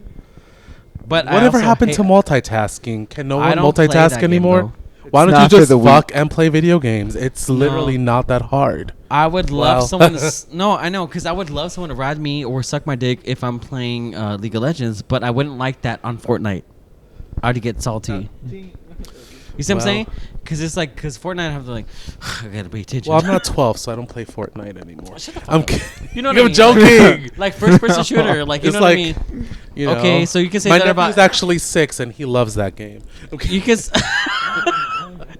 But Whatever happened to multitasking? Can no I one don't play multitask that game, anymore? though. Why It's don't you not for just the fuck weak. and play video games? It's literally not that hard. I would love Wow. someone to no, I know, because I would love someone to ride me or suck my dick if I'm playing League of Legends, but I wouldn't like that on Fortnite. I'd get salty. You see what I'm saying? Because it's like, because Fortnite I have to like, I gotta pay attention. Well, I'm not 12, so I don't play Fortnite anymore. Shut the fuck I'm up. kidding. You know what I'm I mean? joking. Like first person shooter, like you It's know what I like, mean? You know, Okay, so you can say my that about- nephew's actually 6 and he loves that game. Okay. You can.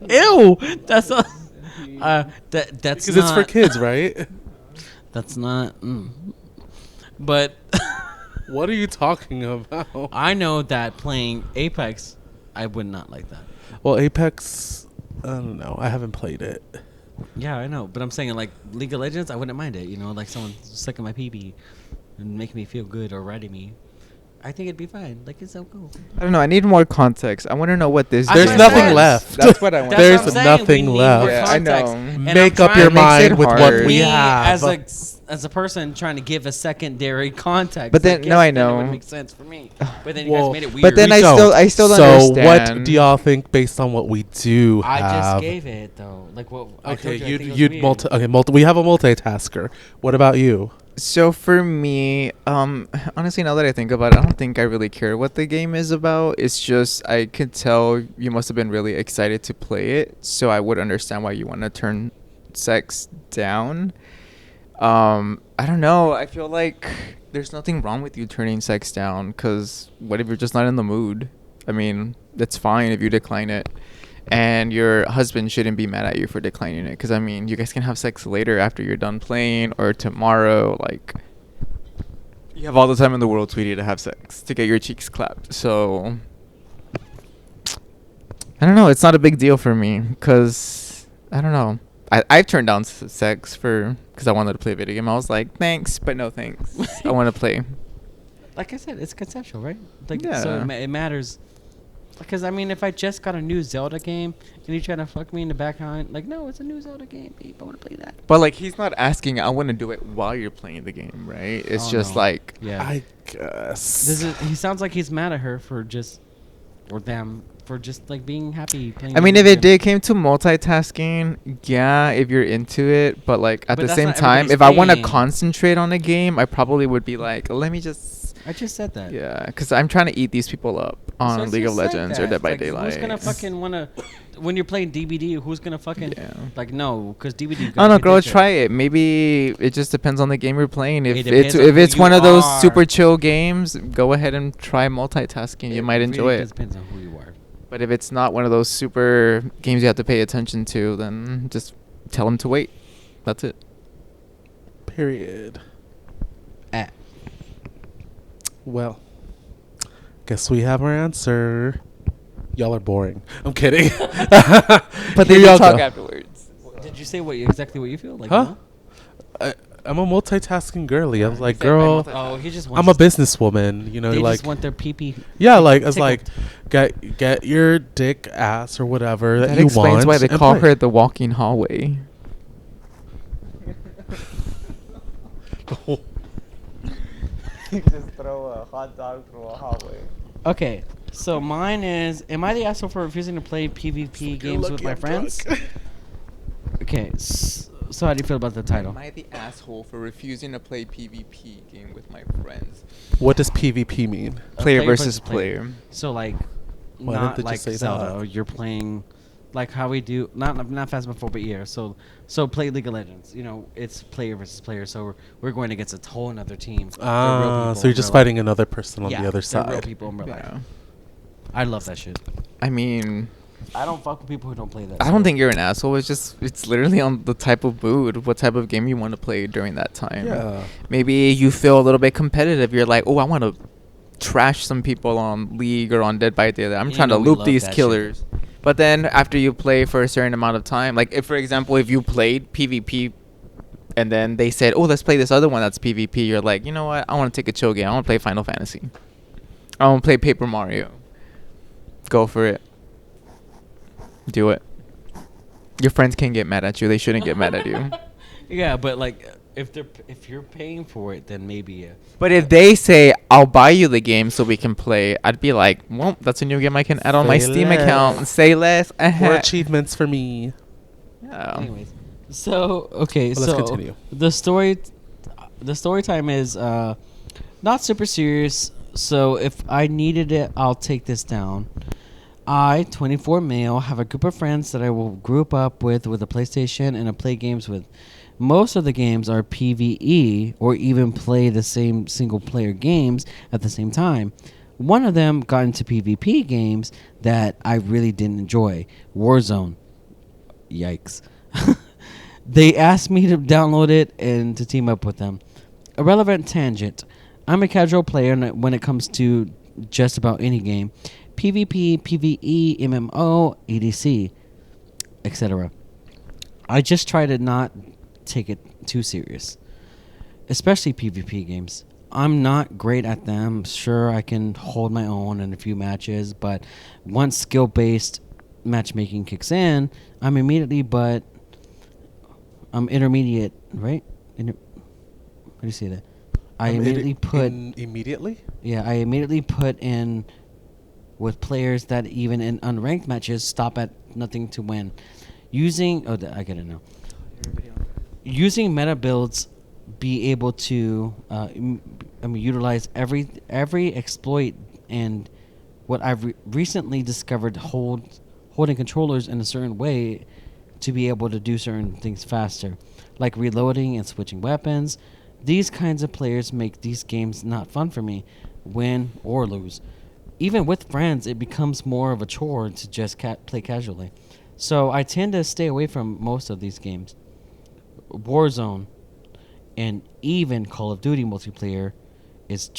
Ew, that's not. That's Because it's for not- kids, right? That's not. But What are you talking about? I know that playing Apex, I would not like that. Well, Apex, I don't know. I haven't played it. Yeah, I know, but I'm saying like League of Legends, I wouldn't mind it. You know, like someone sucking my pee and making me feel good or riding me. I think it'd be fine. Like it's so cool. I don't know. I need more context. I want to know what this. That's There's what nothing I'm saying. left. That's what I want. There's That's what I'm saying. nothing We need left. more Yeah, I know. context. And Make I'm up your trying- It makes it mind with what hard. we me have. as a person trying to give a secondary context. But then- I no, I guess then know. It would make sense for me. But then you Well, guys made it weird. But then We I don't. still don't So understand. what do y'all think based on what we do I have? just gave it though. Like what? I Okay, told you I think it was you'd weird. multi. We have a multitasker. What about you? So for me, honestly, now that I think about it, I don't think I really care what the game is about. It's just I could tell you must have been really excited to play it, so I would understand why you want to turn sex down. I don't know. I feel like there's nothing wrong with you turning sex down, because what if you're just not in the mood? I mean, that's fine if you decline it. And your husband shouldn't be mad at you for declining it, because I mean, you guys can have sex later after you're done playing or tomorrow. Like, you have all the time in the world, sweetie, to have sex, to get your cheeks clapped. So I don't know. It's not a big deal for me, because I don't know. I've turned down sex because I wanted to play a video game. I was like, thanks, but no thanks. I want to play. Like I said, it's conceptual, right? Like Yeah. so it matters. Because I mean, if I just got a new Zelda game and you trying to fuck me in the background, like no, it's a new Zelda game, babe. I want to play that. But like, he's not asking. I want to do it while you're playing the game, right? It's Oh, just no. like, Yeah. I guess. He sounds like he's mad at her for just, or them for just like being happy playing. I mean, the if game. it did came to multitasking, yeah, if you're into it, but like at But the that's same not time, everybody's if I want to thing. concentrate on a game, I probably would be like, let me just, I just said that. yeah, because I'm trying to eat these people up So on I League of just said Legends or that. Dead by Like, Daylight. Who's gonna fucking wanna, when you're playing DBD? Who's gonna fucking Yeah. like no? Because DBD. Oh no, girl, try it. Maybe it just depends on the game you're playing. If It depends on if who it's you one of those are. super chill games, go ahead and try multitasking. You might enjoy it. Depends on who you are. But if it's not one of those super games you have to pay attention to, then just tell them to wait. That's it. Period. Ah. Well, guess we have our answer. Y'all are boring. I'm kidding. But Here then y'all you talk go. afterwards. Did you say exactly what you feel? Like, Huh? no? I'm a multitasking girly. I was like, said my girl, Oh, he just wants. I'm a businesswoman. You know, They like just want their pee. yeah, like it's tickled. like get your dick, ass, or whatever that, That you explains want. why they and call play. her the walking hallway. Just throw a hot dog through a hallway. Okay, so mine is: am I the asshole for refusing to play PvP games with my friends? Okay, so how do you feel about the title? Am I the asshole for refusing to play PvP game with my friends? What does PvP mean? Player versus player. So like, Why not didn't they like just say Zelda. that? You're playing, like how we do. Not Fast and Four, but yeah. So play League of Legends. You know, it's player versus player. So we're going against a whole another team. They're real people So you're in just real life. fighting another person on Yeah, the other they're real side. people in real life. Yeah. I love that shit. I mean, I don't fuck with people who don't play that. I don't think you're an asshole. It's literally on the type of mood, what type of game you want to play during that time. Yeah. Maybe you feel a little bit competitive. You're like, oh, I want to trash some people on League or on Dead by Daylight. I'm You trying know to we loop love these that shit. killers. But then after you play for a certain amount of time, like if, for example, if you played PvP and then they said, oh, let's play this other one that's PvP, you're like, you know what? I want to take a chill game. I want to play Final Fantasy. I want to play Paper Mario. Go for it. Do it. Your friends can get mad at you. They shouldn't get mad at you. Yeah, but like if you're paying for it, then maybe yeah. But if they say, I'll buy you the game so we can play, I'd be like, well, that's a new game I can add on my Say Steam less. account. Say less. More achievements for me. Yeah. Anyways, so okay, Well, so let's continue. the story time is not super serious. So if I needed it, I'll take this down. I, 24 male, have a group of friends that I will group up with a PlayStation and I play games with. Most of the games are PvE or even play the same single player games at the same time. One of them got into PvP games that I really didn't enjoy. Warzone. Yikes. They asked me to download it and to team up with them. Irrelevant tangent. I'm a casual player when it comes to just about any game. PvP, PvE, MMO, EDC. etc. I just try to not take it too serious, especially PvP games. I'm not great at them. Sure, I can hold my own in a few matches, but once skill-based matchmaking kicks in, I'm intermediate, right? How do you say that? Immediately? Yeah, I immediately put in with players that even in unranked matches stop at nothing to win. I get it now. Using meta builds, be able to utilize every exploit, and what I've recently discovered, holding controllers in a certain way to be able to do certain things faster, like reloading and switching weapons. These kinds of players make these games not fun for me, win or lose. Even with friends, it becomes more of a chore to just play casually. So I tend to stay away from most of these games. Warzone and even Call of Duty multiplayer is is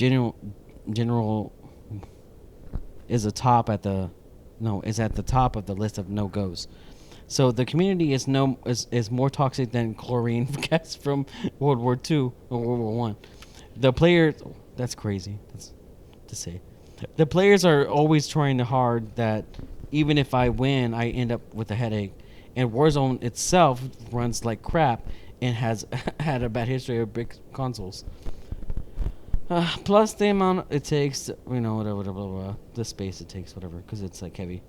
at the top of the list of no goes. So the community is more toxic than chlorine gas from World War II or World War One. The players, that's crazy. That's to say. The players are always trying hard that even if I win, I end up with a headache. And Warzone itself runs like crap and has had a bad history of big consoles. Plus the amount it takes, whatever, the space it takes, whatever, because it's like heavy.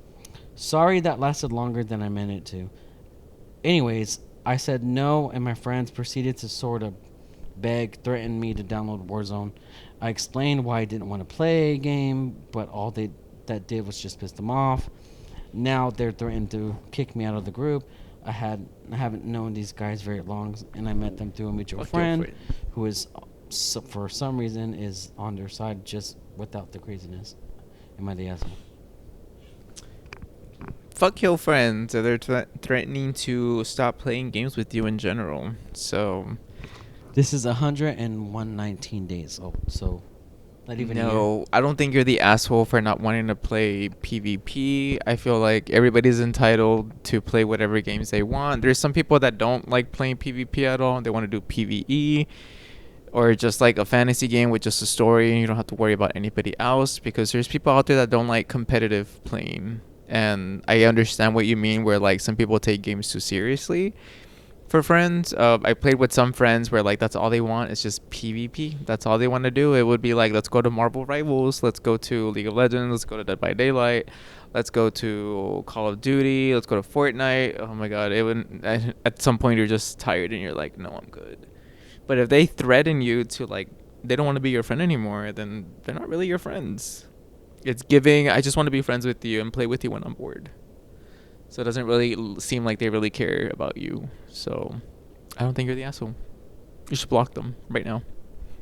Sorry that lasted longer than I meant it to. Anyways, I said no, and my friends proceeded to sort of threaten me to download Warzone. I explained why I didn't want to play a game, but all that did was just piss them off. Now they're threatening to kick me out of the group. I haven't known these guys very long, and I met them through a mutual friend who is, for some reason, is on their side just without the craziness. Am I the asshole? Fuck your friends. They're threatening to stop playing games with you in general. So this is 119 days old, so not even no, I don't think you're the asshole for not wanting to play PvP. I feel like everybody's entitled to play whatever games they want. There's some people that don't like playing PvP at all. They want to do PvE or just like a fantasy game with just a story and you don't have to worry about anybody else, because there's people out there that don't like competitive playing. And I understand what you mean where like some people take games too seriously. For friends, I played with some friends where like that's all they want is just PvP. That's all they want to do. It would be like, let's go to Marvel Rivals, let's go to League of Legends, let's go to Dead by Daylight, let's go to Call of Duty, let's go to Fortnite. Oh my god, at some point you're just tired and you're like, no, I'm good. But if they threaten you to like, they don't want to be your friend anymore, then they're not really your friends. It's giving, I just want to be friends with you and play with you when I'm bored. So it doesn't really seem like they really care about you. So I don't think you're the asshole. You should block them right now.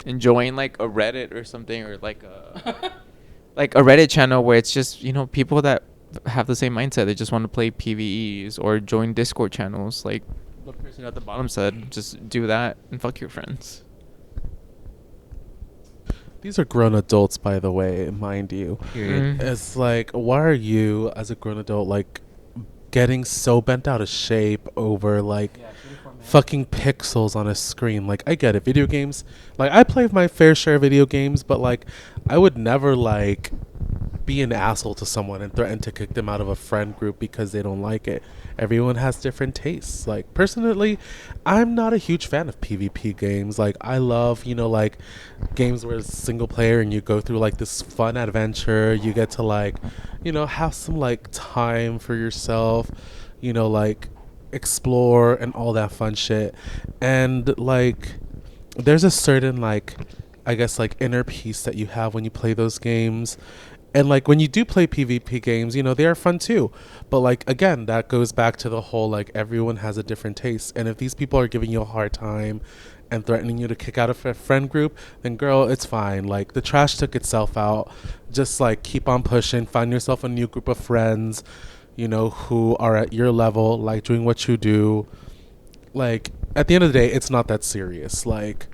And join like a Reddit or something, or like a like a Reddit channel where it's just, people that have the same mindset. They just want to play PvEs, or join Discord channels. Like the person at the bottom said, just do that and fuck your friends. These are grown adults, by the way, mind you. Mm. It's like, why are you, as a grown adult, like, getting so bent out of shape over, like, fucking pixels on a screen? Like, I get it. Video games, like, I play my fair share of video games, but, like, I would never, like, be an asshole to someone and threaten to kick them out of a friend group because they don't like it. Everyone has different tastes. Like, personally, I'm not a huge fan of PvP games. Like, I love, like, games where it's single player and you go through, like, this fun adventure. You get to, like, have some, like, time for yourself, like, explore and all that fun shit. And, like, there's a certain, like, I guess, like, inner peace that you have when you play those games. And, like, when you do play PvP games, they are fun too. But, like, again, that goes back to the whole, like, everyone has a different taste. And if these people are giving you a hard time and threatening you to kick out of a friend group, then, girl, it's fine. Like, the trash took itself out. Just, like, keep on pushing. Find yourself a new group of friends, who are at your level, like, doing what you do. Like, at the end of the day, it's not that serious. Like,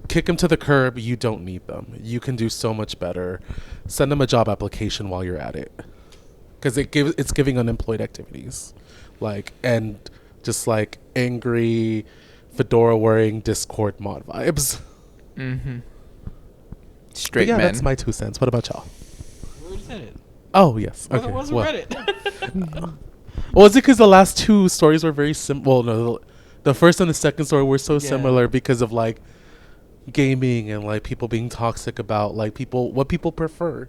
kick them to the curb. You don't need them. You can do so much better. Send them a job application while you're at it. because it's giving unemployed activities, like, and just like angry fedora wearing Discord mod vibes. Mm-hmm. Straight But yeah, men. that's my 2 cents. What about y'all? We already said it. Oh yes. Well, Okay. it wasn't Well, Reddit. well, is it because the last 2 stories were very simple? Well, no, the first and the second story were so Yeah. similar because of like gaming and like people being toxic about like what people prefer.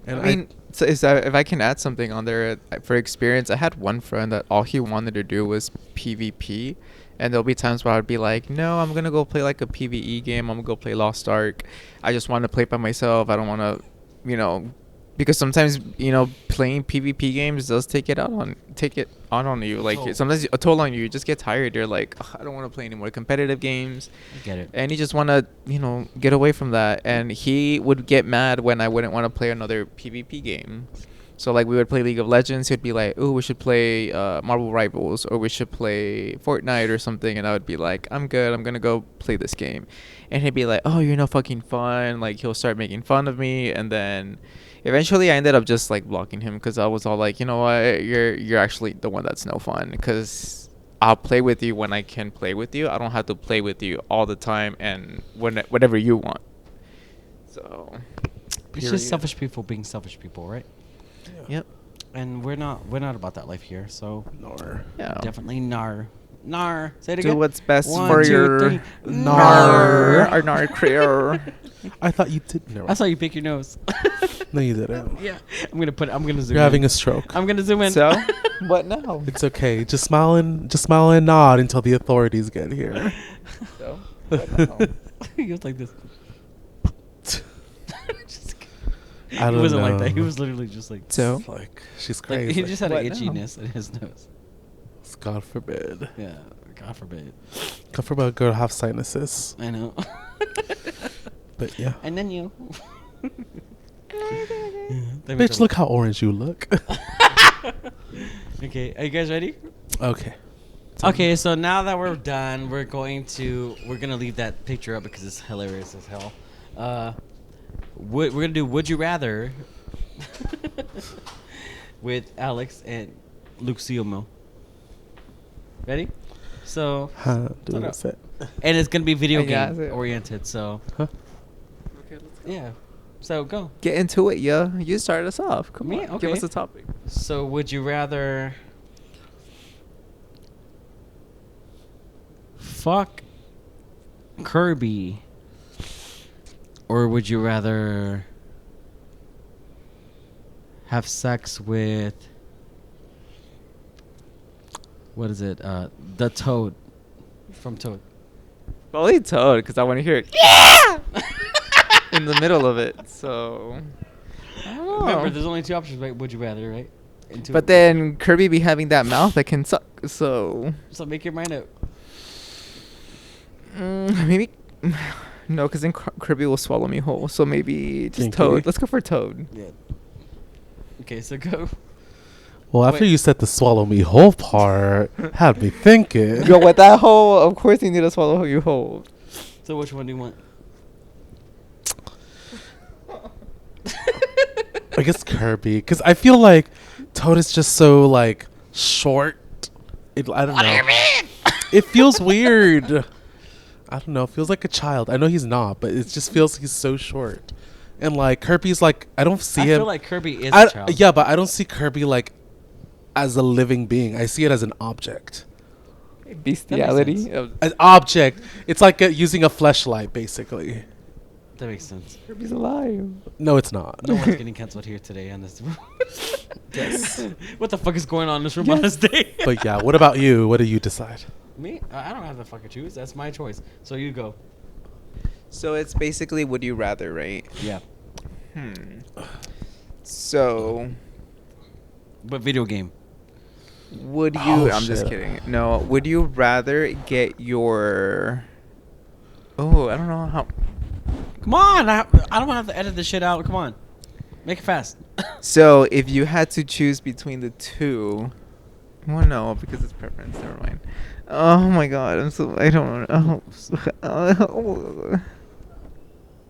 And I mean, so if I can add something on there for experience, I had one friend that all he wanted to do was PvP, and there'll be times where I'd be like, no, I'm gonna go play like a PvE game. I'm gonna go play Lost Ark. I just want to play by myself. I don't want to, because sometimes playing PvP games does take it on you. Like Toll. sometimes a toll on you. You just get tired. You're like, "Ugh, I don't want to play any more competitive games. I get it. And you just want to, get away from that. And he would get mad when I wouldn't want to play another PvP game. So, like, we would play League of Legends. He'd be like, oh, we should play Marvel Rivals, or we should play Fortnite or something. And I would be like, I'm good. I'm going to go play this game. And he'd be like, oh, you're no fucking fun. Like, he'll start making fun of me. And then eventually I ended up just, like, blocking him because I was all like, you know what? You're actually the one that's no fun, because I'll play with you when I can play with you. I don't have to play with you all the time and whatever you want. So, It's just selfish people being selfish people, right? yep. And we're not about that life here, so Nor. Yeah. definitely nar. Say it Do again. what's best 1, for 2, your 3. nar. Our nar career. I thought you did. No, I saw you pick your nose. no, you didn't. Yeah. I'm gonna zoom You're in. having a stroke. I'm gonna zoom in. So, what now? It's okay. Just smile and nod until the authorities get here. So, what now? He was like this. Just I he don't wasn't know. like that. He was literally just like. So, Like she's Like, crazy. he just had an What now? itchiness in his nose. God forbid. Yeah. God forbid. God forbid a girl have sinuses. I know. But yeah. And then you. Bitch, look how orange you look. Okay, are you guys ready? Okay. Okay, so now that we're done, we're gonna leave that picture up because it's hilarious as hell. We're gonna do Would You Rather with Alex and Luxiyomo. Ready? So, How do Shut I up. say? and it's gonna be video Yeah, game oriented. So, Huh? yeah. So go. get into it, yeah. You start us off. Come Me? on, Okay. give us a topic. So, would you rather fuck Kirby, or would you rather have sex with what is it? The Toad from Toad. Probably Toad, because I want to hear it. Yeah! In the middle of it. So, I don't know. Remember, there's only 2 options, right? Would you rather, right? And 2 But then Kirby be having that mouth that can suck. So, so make your mind up. maybe. No, because then Kirby will swallow me whole. So maybe just Think Toad. Kirby? Let's go for Toad. Yeah. Okay, so go. Well, after Wait. you said the swallow me whole part, had me thinking. Yo, with that hole, of course you need to swallow you whole. So which one do you want? I guess Kirby, because I feel like Toad is just so like short. I don't know. What do you mean? It feels weird. I don't know. It feels like a child. I know he's not, but it just feels he's so short. And like Kirby's like I don't see I him. feel like Kirby is a child. Yeah, but I don't see Kirby like as a living being. I see it as an object. Bestiality. sense. An object. It's like using a fleshlight, basically. That makes sense. Kirby's alive. No, it's not. No one's getting canceled here today on this room. Yes. What the fuck is going on in this room on this day? But yeah, what about you? What do you decide? Me? I don't have to fucking choose. That's my choice. So you go. So it's basically would you rather, right? Yeah. So But video game. would you? Oh, I'm just shit. kidding. No. Would you rather get your? Oh, I don't know how. Come on. I don't want to have to edit this shit out. Come on. Make it fast. So if you had to choose between the two, well, no, because it's preference. Never mind. Oh my god, I don't know. Oh.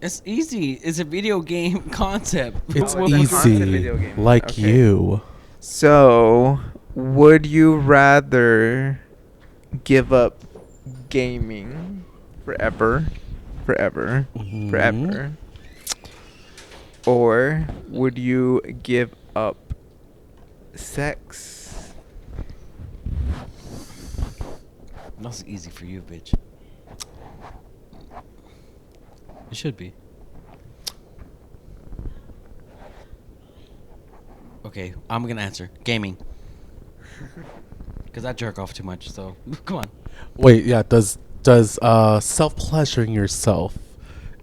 It's easy. It's a video game concept. It's What- easy. Easy, video game. like Okay. you. So, would you rather give up gaming forever, Mhm. forever, or would you give up sex? That's easy for you, bitch. It should be. Okay, I'm gonna answer gaming. Cause I jerk off too much. So come on. Wait, yeah. Does self pleasuring yourself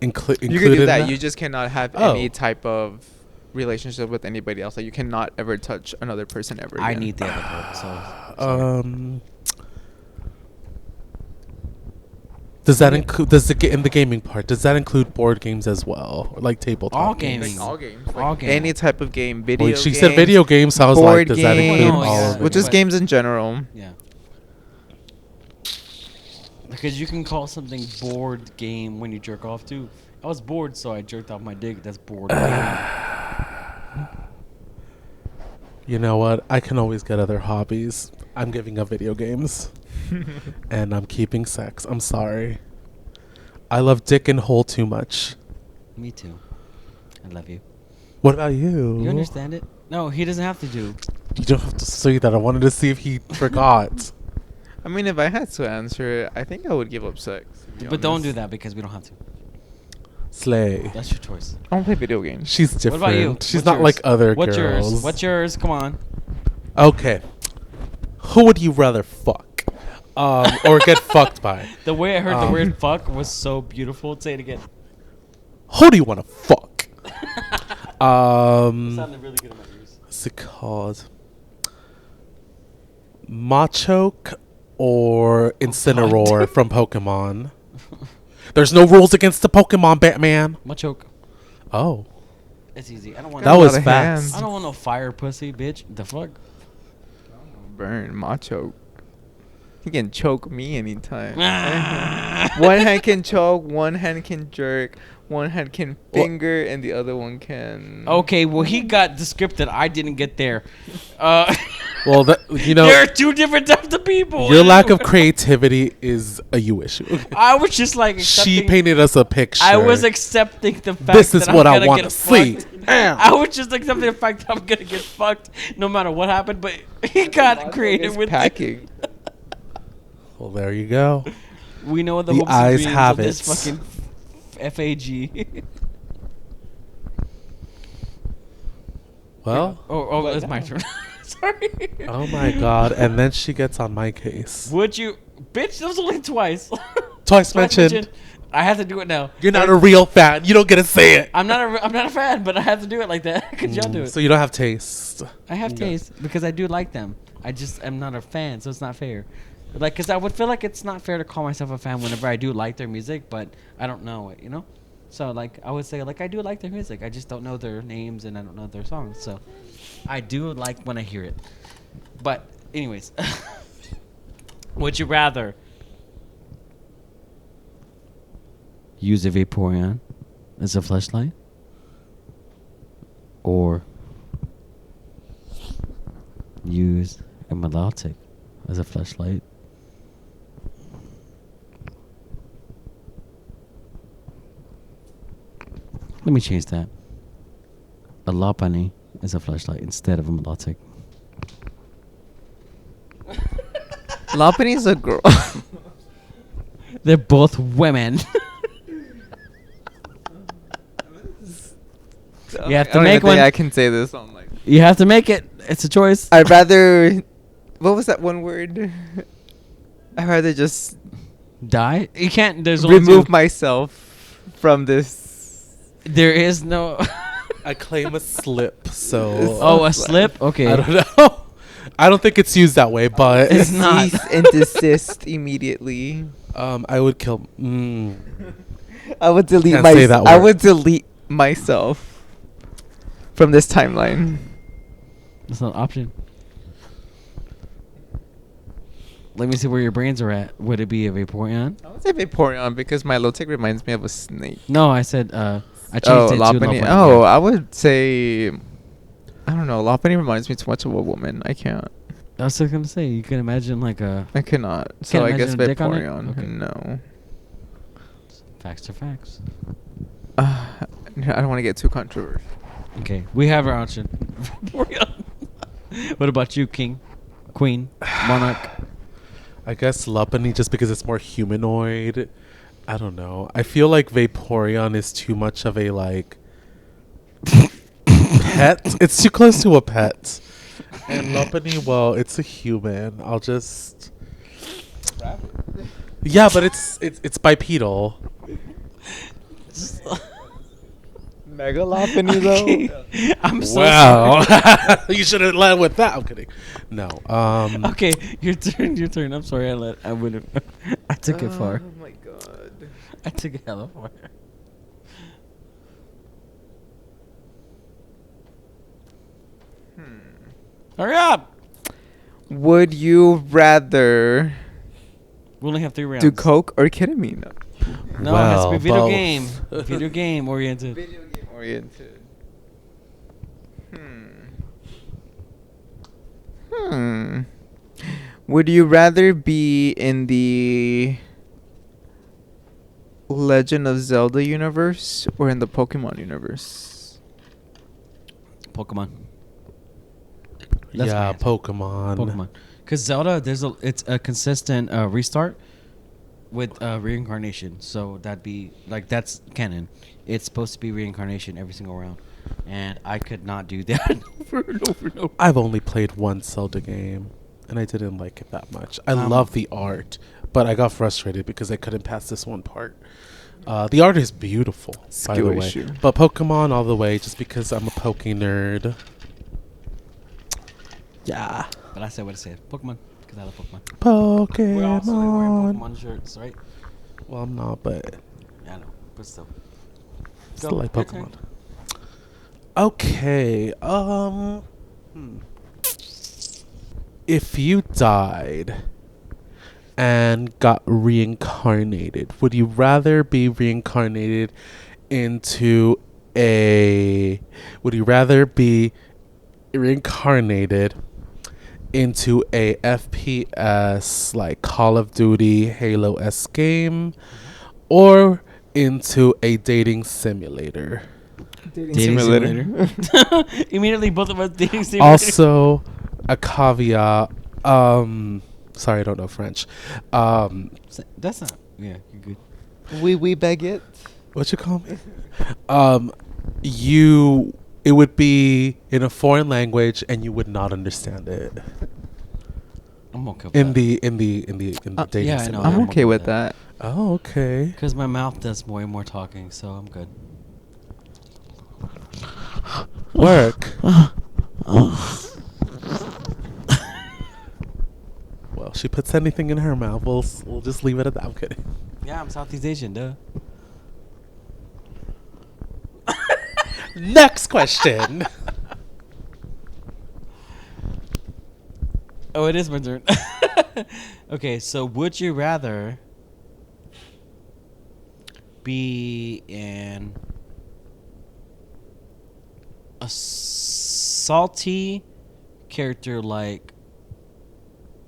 include You can do in that. You just cannot have Oh. any type of relationship with anybody else. Like you cannot ever touch another person ever again. I need the other part. So sorry. Does that include in the gaming part? Does that include board games as well, or like tabletop? All games? gaming. Like all games. All Like games. any type of game. Video Wait, she games, said video games, so I was like, board does that include games, Oh, no, all yeah. of it? well, just But- games in general. Yeah. Because you can call something bored game when you jerk off too. I was bored, so I jerked off my dick. That's bored. You know what? I can always get other hobbies. I'm giving up video games. And I'm keeping sex. I'm sorry. I love dick and hole too much. Me too. I love you. What about you? You understand it? No, he doesn't have to do. You don't have to say that. I wanted to see if he forgot. I mean, if I had to answer it, I think I would give up sex. to be But don't do honest. that because we don't have to. Slay. That's your choice. I don't play video games. She's different. What about you? She's What's not yours? like other What's girls. yours? What's yours? Come on. Okay. Who would you rather fuck? Or get fucked by? The way I heard the Um, word fuck was so beautiful. Say it again. Who do you want to fuck? It sounded really good in my ears. What's it called? Machoke or Incineroar from Pokemon? There's no rules against the Pokemon, Batman. Machoke. Oh, It's easy. I don't want. that Got a was lot of fast. hands. I don't want no fire pussy, bitch. The fuck. Burn macho. He can choke me anytime. Ah. One hand can choke, one hand can jerk, one hand can finger, and the other one can. Okay, well he got descripted. I didn't get there. Well, you know, there are two different types of people. your lack of creativity is a you issue. I was just like She accepting. painted us a picture. I was accepting the fact This is that what I'm I gonna want get to see. fucked. I was just accepting the fact that I'm gonna get fucked no matter what happened. But he got creative with it. packing. Well, there you go. We know the The hopes eyes and dreams have of this it. fucking FAG. Well, oh, it's my turn. Sorry. oh my god. And then she gets on my case. Would you, bitch? That was only twice. Twice mentioned. I have to do it now. You're not a real fan. You don't get to say it. I'm not a fan, but I have to do it like that. Could y'all do it? So you don't have taste. I have taste because I do like them. I just am not a fan, so it's not fair. Like, cause I would feel like it's not fair to call myself a fan whenever I do like their music, but I don't know it, you know. So like, I would say like I do like their music. I just don't know their names and I don't know their songs. So I do like when I hear it. But anyways, would you rather use a Vaporeon as a flashlight, or use a Melodic as a flashlight? Let me change that. A Lopunny as a flashlight instead of a Melodic. Lopunny's a girl. They're both women. You have to make one. I can say this. I'm like, You have to make it. It's a choice. I'd rather. What was that one word? I'd rather just Die? You can't. There's only remove two. myself from this. There is no. I claim a slip, so. Oh, a slip? Okay. I don't know. I don't think it's used that way, but. It's not. Cease and desist immediately. I would kill. I would delete Can't say that I word. would delete myself from this timeline. That's not an option. Let me see where your brains are at. Would it be a Vaporeon? I would say Vaporeon because my Milotic reminds me of a snake. No, I said I changed Oh, it to Lopunny. Lopunny. Oh, I would say I don't know. Lopunny reminds me too much of a woman. I can't. I was just gonna say, you can imagine like a. I cannot. So Can't I guess imagine a dick on it? Vaporeon. Okay. No. Facts are facts. I don't want to get too controversial. Okay, we have our option. What about you, King, Queen, Monarch? I guess Lopunny just because it's more humanoid. I don't know. I feel like Vaporeon is too much of a like pet. It's too close to a pet. And Lopunny, well, it's a human. I'll just yeah, but it's bipedal. Mega Lopunny though. I'm so Wow. sorry. You should have led with that. I'm kidding. No. Okay, your turn. Your turn. I'm sorry. I would have. I took it far. Oh my god. I took it hella far. Hurry up! Would you rather We only have 3 rounds. do coke or ketamine? No, it has to be Well, video both. game. Video game oriented. Video game oriented. Would you rather be in the Legend of Zelda universe or in the Pokemon universe? Pokemon. That's my Yeah, answer. Pokemon. Pokemon. Because Zelda, it's a consistent restart with reincarnation. So that'd be like that's canon. It's supposed to be reincarnation every single round, and I could not do that over and over and over. I've only played one Zelda game, and I didn't like it that much. I love the art, but I got frustrated because I couldn't pass this one part. The art is beautiful, by the Skill way. issue. But Pokemon all the way, just because I'm a Poke nerd. Yeah. But I said what I said. Pokemon, because I love Pokemon. We're also wearing Pokemon. Pokemon shirts, right? Well, I'm not, but Yeah, I know, but still. still Go, like your Pokemon. turn. Okay. If you died and got reincarnated, would you rather be reincarnated into a would you rather be reincarnated into a FPS like Call of Duty Halo-esque game or into a dating simulator? Dating simulator. Immediately, both of us dating simulator. Also, a caveat. Sorry, I don't know French. That's not. Yeah, you're good. We beg it. What you call me? It would be in a foreign language, and you would not understand it. I'm okay with In that. the dating yeah, I know. simulator. I'm okay with that. Oh, okay. Because my mouth does way more talking, so I'm good. Work. Well, she puts anything in her mouth. We'll just leave it at that. I'm kidding. Yeah, I'm Southeast Asian, duh. Next question. Oh, it is my turn. Okay, so would you rather be in a salty character like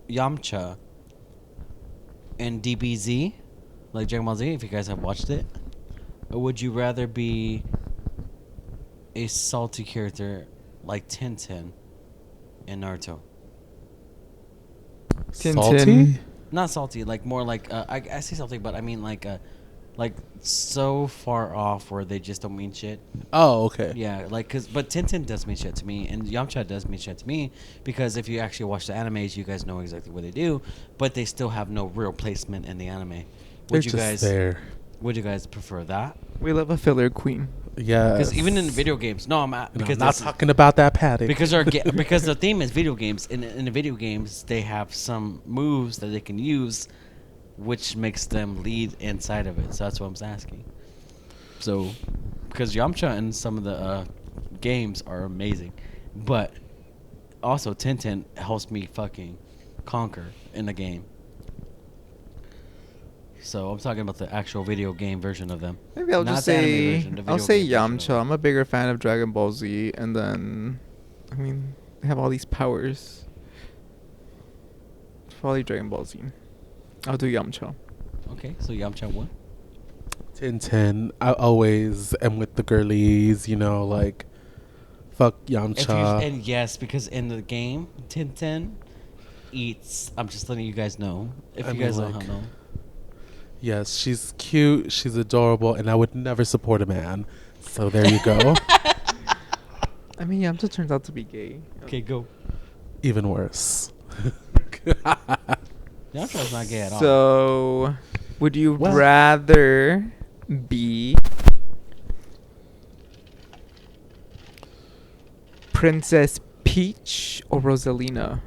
Yamcha in DBZ, like Dragon Ball Z, if you guys have watched it? Or would you rather be a salty character like Tintin in Naruto? Salty? Not salty, like more like I say salty, but I mean like so far off where they just don't mean shit. Oh, okay. Yeah, like but Tintin does mean shit to me, and Yamcha does mean shit to me because if you actually watch the animes, you guys know exactly what they do, but they still have no real placement in the anime. They're Would you just guys? there. Would you guys prefer that? We love a filler queen. Yeah. Because even in video games, no, I'm at, No, because I'm not this is- talking about that paddock. because because the theme is video games. In the video games, they have some moves that they can use, which makes them lead inside of it. So that's what I'm asking. So, because Yamcha and some of the games are amazing, but also Tintin helps me fucking conquer in the game. So I'm talking about the actual video game version of them. Maybe I'll Not just the anime say version, the I'll video say game version of Yamcha. I'm a bigger fan of Dragon Ball Z, and then I mean, they have all these powers. Probably Dragon Ball Z. I'll do Yamcha. Okay, so Yamcha what? Tintin. I always am with the girlies, like, fuck Yamcha. And yes, because in the game, Tintin eats. I'm just letting you guys know. If I you mean, guys like, don't know. Yes, she's cute, she's adorable, and I would never support a man. So there you go. I mean, Yamcha turns out to be gay. Okay, go. Even worse. Yamcha's not gay at all. So, would you Well- rather be Princess Peach or Rosalina?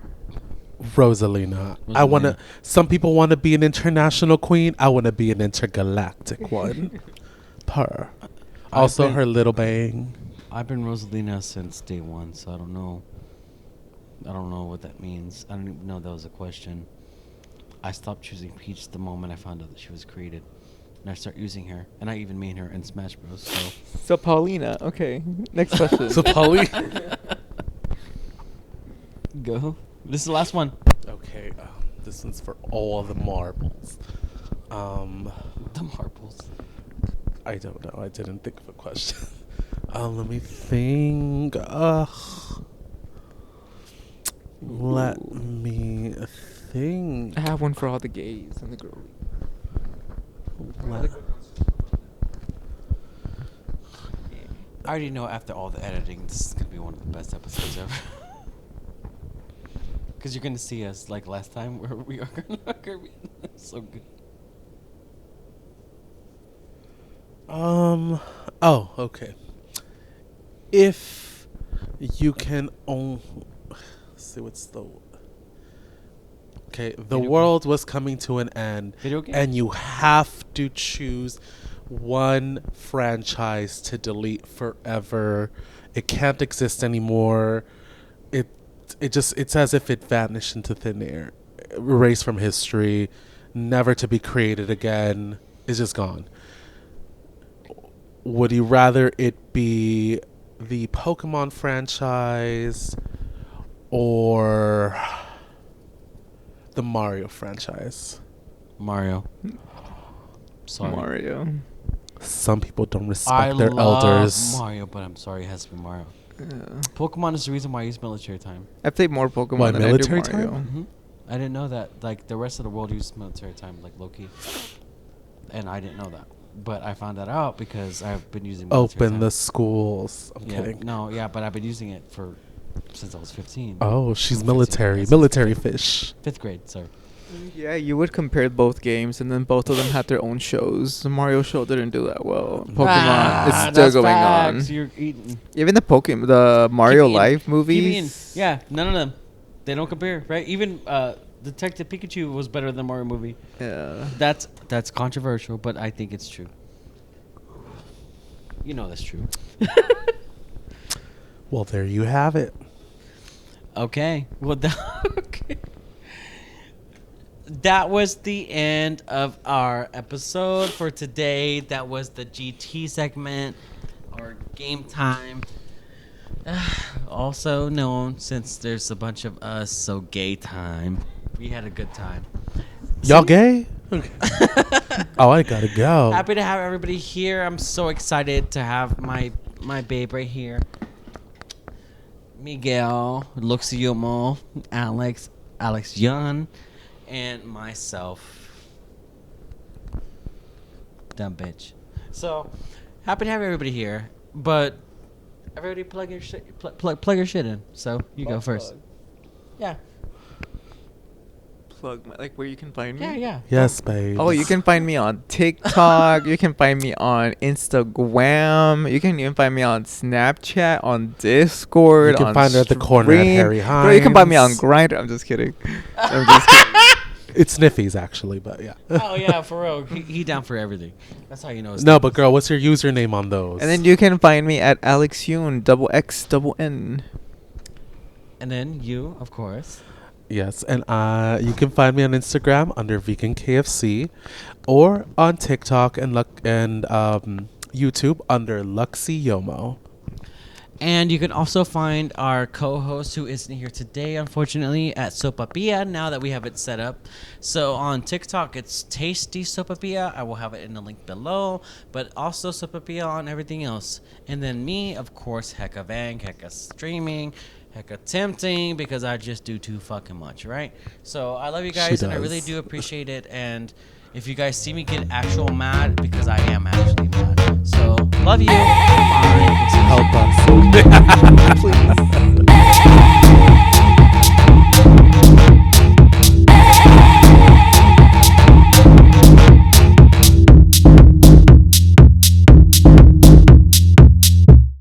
Rosalina. I want to. Some people want to be an international queen. I want to be an intergalactic one. Purr. Also, been- her little bang. I've been Rosalina since day one, so I don't know. I don't know what that means. I don't even know that was a question. I stopped choosing Peach the moment I found out that she was created. And I started using her. And I even made her in Smash Bros. So Paulina. Okay. Next question. So Polly. Go. This is the last one. Okay, this one's for all the marbles. The marbles. I don't know. I didn't think of a question. Let me think. Let me think. I have one for all the gays and the girls. I already know after all the editing, this is going to be one of the best episodes ever. Because you're going to see us like last time where we are going to be so good. Oh, okay. If you can only see what's the okay, the Video game? world was coming to an end, Video game? and you have to choose one franchise to delete forever. It can't exist anymore. It's as if it vanished into thin air, erased from history, never to be created again. It's just gone. Would you rather it be the Pokemon franchise or the Mario franchise? Mario. Sorry. Mario. Some people don't I respect their love elders. Mario, but I'm sorry, it has to be Mario. Yeah. Pokemon is the reason why I use military time. I played more Pokemon Why, than military I do Mario. time? Mm-hmm. I didn't know that. Like, the rest of the world uses military time, like Loki. And I didn't know that. But I found that out because I've been using military Open time. the schools. I'm Yeah, kidding. no, yeah, but I've been using it since I was 15. Oh, she's 15, military. yes. Military fish. 5th grade, sorry. Yeah, you would compare both games, and then both of them had their own shows. The Mario show didn't do that well. Pokemon is still that's going facts. on. You're eating. Even the Mario Keep eating. Live Keep movies. eating. Yeah, none of them. They don't compare, right? Even Detective Pikachu was better than the Mario movie. Yeah. That's controversial, but I think it's true. You know that's true. Well, there you have it. Okay. Well, okay. That was the end of our episode for today. That was the GT segment, or game time. Also known, since there's a bunch of us, so gay time. We had a good time. Y'all gay? Oh, I gotta go. Happy to have everybody here. I'm so excited to have my babe right here. Miguel, Luxiyomo, Alexxyunn, and myself. Dumb bitch. So, happy to have everybody here. But everybody plug your shit plug your shit in. So, you go first. Yeah. Plug like where you can find me. Yeah. Yes, babe. Oh, you can find me on TikTok. You can find me on Instagram. You can even find me on Snapchat, on Discord. You can on find her at the corner at Stream. Harry Bro, you can find me on Hines. Grindr. I'm just kidding. I'm just kidding. It's Sniffy's actually, but yeah. Oh yeah, for real. He down for everything. That's how you know. It's No, but girl, what's your username on those? And then you can find me at Alexxyunn, XXN. And then you, of course. Yes, and you can find me on Instagram under VEGANKFC, or on TikTok and YouTube under Luxiyomo. And you can also find our co-host who isn't here today, unfortunately, at Sopapilla, now that we have it set up. So on TikTok, it's Tasty Sopapilla. I will have it in the link below, but also Sopapilla on everything else. And then me, of course, HekaVang, HekaStreaming, Heka Tempting, because I just do too fucking much, right? So I love you guys, and I really do appreciate it. And if you guys see me get actual mad, because I am actually mad. So love you. Bye. Help us.